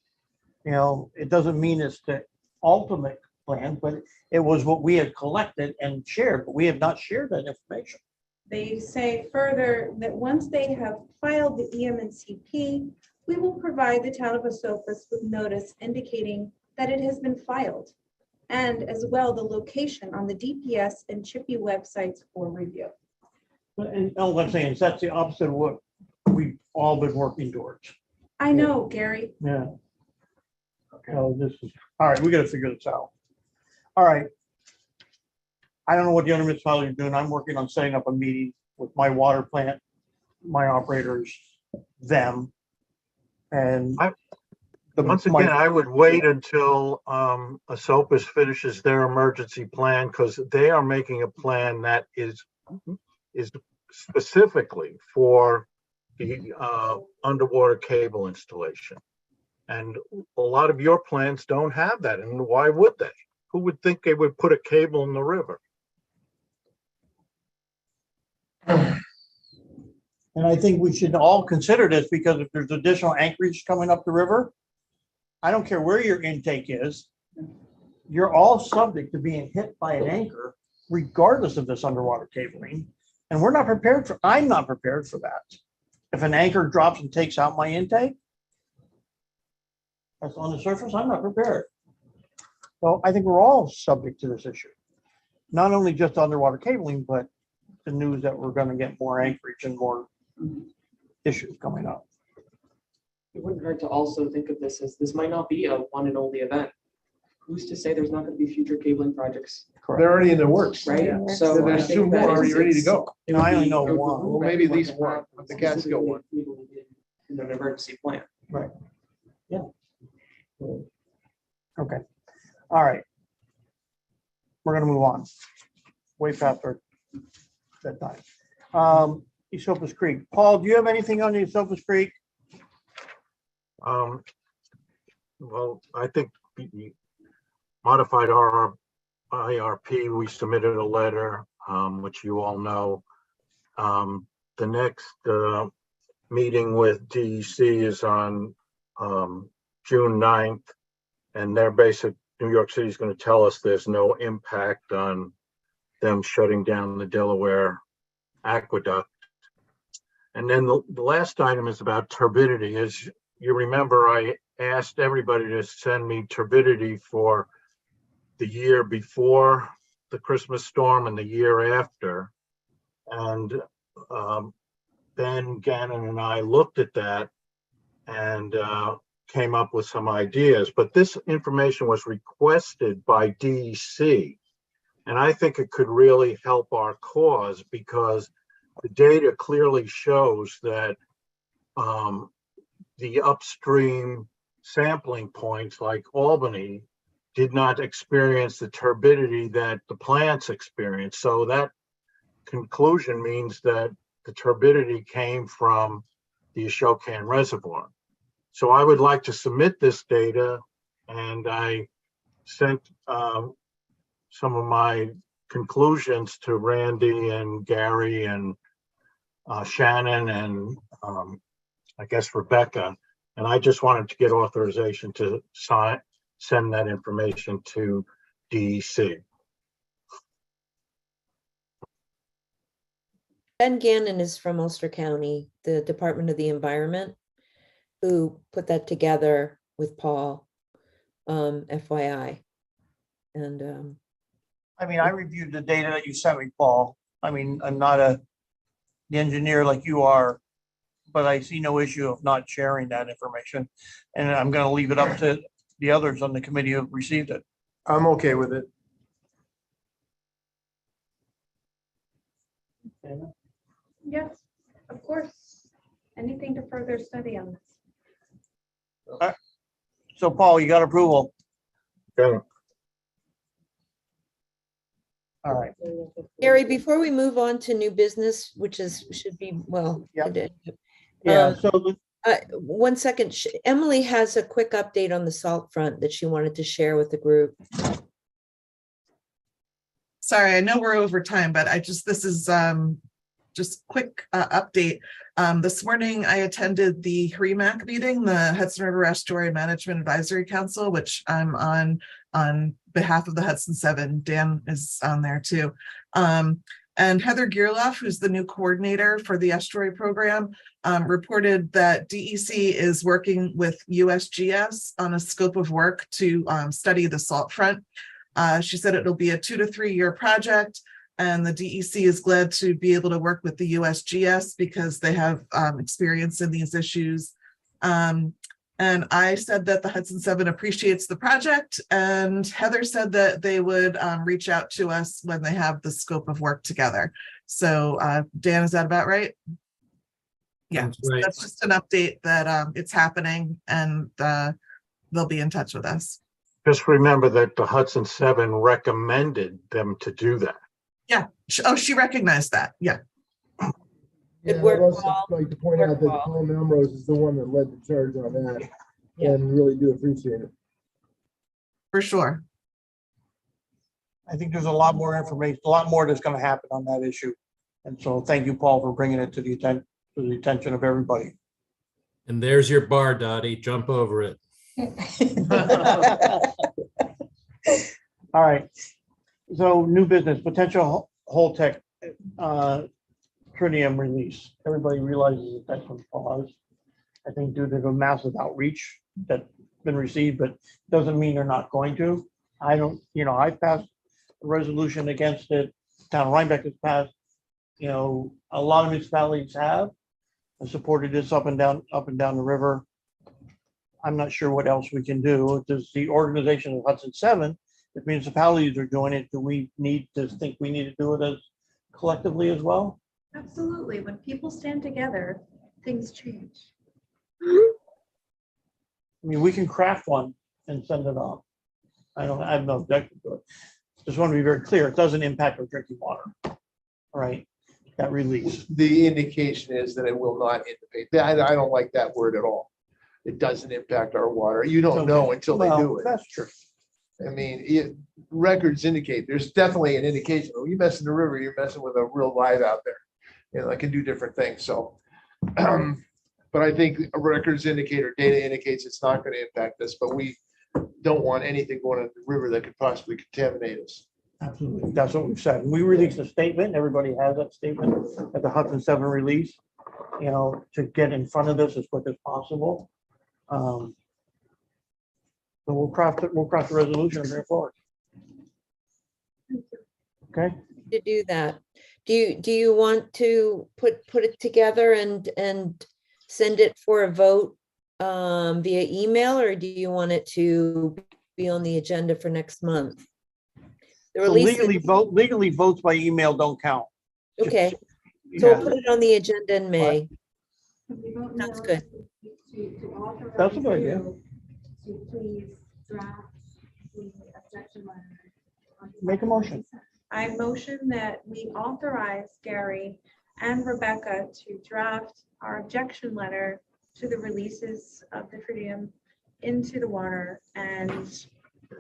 You know, it doesn't mean it's the ultimate plan, but it was what we had collected and shared, but we have not shared that information. They say further that once they have filed the EM and CP, we will provide the town of Esopus with notice indicating that it has been filed, and as well the location on the DPS and Chippy websites for review. And all I'm saying is that's the opposite of what we've all been working towards. I know, Gary. Yeah. So this is, all right, we got to figure this out. All right. I don't know what the other municipalities are doing. I'm working on setting up a meeting with my water plant, my operators, them. And Once again, I would wait until Esopus finishes their emergency plan, because they are making a plan that is specifically for the underwater cable installation. And a lot of your plans don't have that. And why would they? Who would think they would put a cable in the river? And I think we should all consider this, because if there's additional anchorage coming up the river, I don't care where your intake is, you're all subject to being hit by an anchor regardless of this underwater cabling. And we're not prepared for, I'm not prepared for that. If an anchor drops and takes out my intake, that's on the surface, I'm not prepared. So I think we're all subject to this issue. Not only just underwater cabling, but the news that we're going to get more anchorage and more issues coming up. It wouldn't hurt to also think of this as, this might not be a one and only event. Who's to say there's not going to be future cabling projects, They're already in the works. right? Yeah. So I There's think two more that already ready to go. it would I only be- know it would one. behoove Well, maybe at least everyone to one, have the Catskill one. specifically in an emergency plan. Okay. All right. We're going to move on. Way past our that time. Esopus Creek. Paul, do you have anything on the Esopus Creek? Well, I think the modified IRP, we submitted a letter, which you all know. The next meeting with DEC is on June 9th, and their basic, New York City is going to tell us there's no impact on them shutting down the Delaware aqueduct. And then the last item is about turbidity. As you remember, I asked everybody to send me turbidity for the year before the Christmas storm and the year after. And Ben Gannon and I looked at that and came up with some ideas. But this information was requested by DEC. And I think it could really help our cause, because the data clearly shows that the upstream sampling points like Albany did not experience the turbidity that the plants experience. So that conclusion means that the turbidity came from the Ashokan Reservoir. So I would like to submit this data, and I sent some of my conclusions to Randy and Gary and Shannon and I guess Rebecca. And I just wanted to get authorization to send that information to DEC. Ben Gannon is from Ulster County, the Department of the Environment, who put that together with Paul, FYI. And I mean, I reviewed the data that you sent me, Paul. I mean, I'm not the engineer like you are, but I see no issue of not sharing that information. And I'm going to leave it up to the others on the committee who have received it. I'm okay with it. Yes, of course. Anything to further study on this. So Paul, you got approval. Okay. All right. Gary, before we move on to new business, which should be, well, Yep. Yeah, Um, so one second, Emily has a quick update on the salt front that she wanted to share with the group. Sorry, I know we're over time, but this is just quick update. This morning I attended the HREMAC meeting, the Hudson River Estuary Management Advisory Council, which I'm on behalf of the Hudson 7. Dan is on there too. And Heather Gearloff, who's the new coordinator for the estuary program, reported that DEC is working with USGS on a scope of work to study the salt front. She said it'll be a 2 to 3 year project, and the DEC is glad to be able to work with the USGS because they have experience in these issues. And I said that the Hudson 7 appreciates the project, and Heather said that they would reach out to us when they have the scope of work together. So Dan, is that about right? Yeah, That's right. That's just an update that it's happening, and they'll be in touch with us. Just remember that the Hudson 7 recommended them to do that. Yeah. Oh, she recognized that. Yeah. Good Yeah, work, I'd also Paul. like to point Good out that work, Paul. Paul Melrose is the one that led the charge on that, Yeah. and really do appreciate it. For sure. I think there's a lot more information, a lot more that's going to happen on that issue. And so thank you, Paul, for bringing it to the attention of everybody. And there's your bar, Dottie. Jump over it. All right. So new business, potential Holtec tritium release. Everybody realizes that that's been paused. I think due to the massive outreach that's been received, but doesn't mean they're not going to. I don't, I passed a resolution against it. Town of Rhinebeck has passed. A lot of municipalities have supported this up and down the river. I'm not sure what else we can do. Does the organization of Hudson 7, if municipalities are doing it, do we need to think we need to do it as collectively as well? Absolutely. When people stand together, things change. I mean, we can craft one and send it off. I have no objection to it. Just want to be very clear. It doesn't impact our drinking water, right? That release. The indication is that it will not indicate. I don't like that word at all. It doesn't impact our water. You don't know until they do it. That's true. I mean, records indicate, there's definitely an indication. When you mess in the river, you're messing with a real live out there. It can do different things. So, but I think records indicate or data indicates it's not going to impact us, but we don't want anything going in the river that could possibly contaminate us. Absolutely. That's what we've said. We released a statement. Everybody has that statement at the Hudson 7 release, to get in front of this as quick as possible. So we'll craft a resolution and bring it forward. Okay. To do that, do you want to put it together and send it for a vote via email, or do you want it to be on the agenda for next month? The So release legally votes by email don't count. Okay, so we'll Yeah, put it on the agenda in May. That's good. That's a good idea. To please draft the objection letter. Make a motion. I motion that we authorize Gary and Rebecca to draft our objection letter to the releases of the tritium into the water, and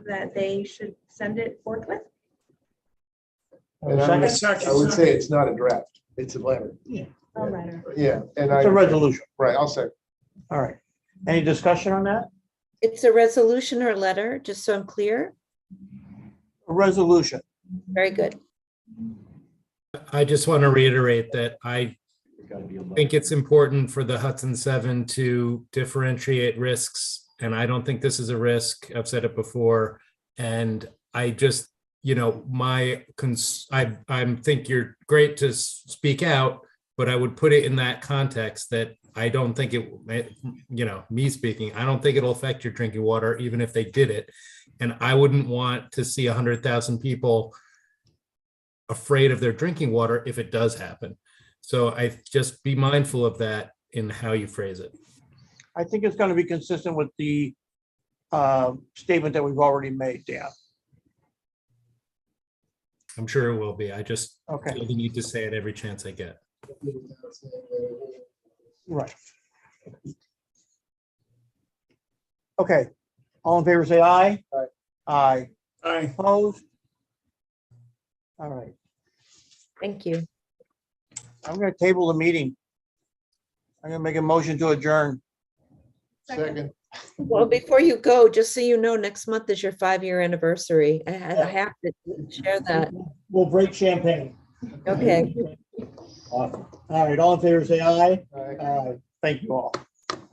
that they should send it forthwith. And I would say it's not a draft, it's a letter. A letter. Yeah. And It's a resolution. Right, I'll say. All right. Any discussion on that? It's a resolution or a letter, just so I'm clear. A resolution. Very good. I just want to reiterate that I There's gotta be a letter. think it's important for the Hudson 7 to differentiate risks, and I don't think this is a risk. I've said it before, and I just, I think you're great to speak out, but I would put it in that context that I don't think me speaking, I don't think it'll affect your drinking water, even if they did it. And I wouldn't want to see 100,000 people afraid of their drinking water if it does happen. So I just be mindful of that in how you phrase it. I think it's going to be consistent with the statement that we've already made, Dan. I'm sure it will be. I just Okay. feel the need to say it every chance I get. Right. Okay, all in favor, say aye. Aye. Aye. Aye. Opposed? All right, Thank you. I'm gonna table the meeting. I'm gonna make a motion to adjourn. Second. Well, before you go, just so you know, next month is your 5-year anniversary. I have to share that. We'll break champagne. Okay. Awesome. All right, all in favor, say aye. Aye. Aye. Thank you all.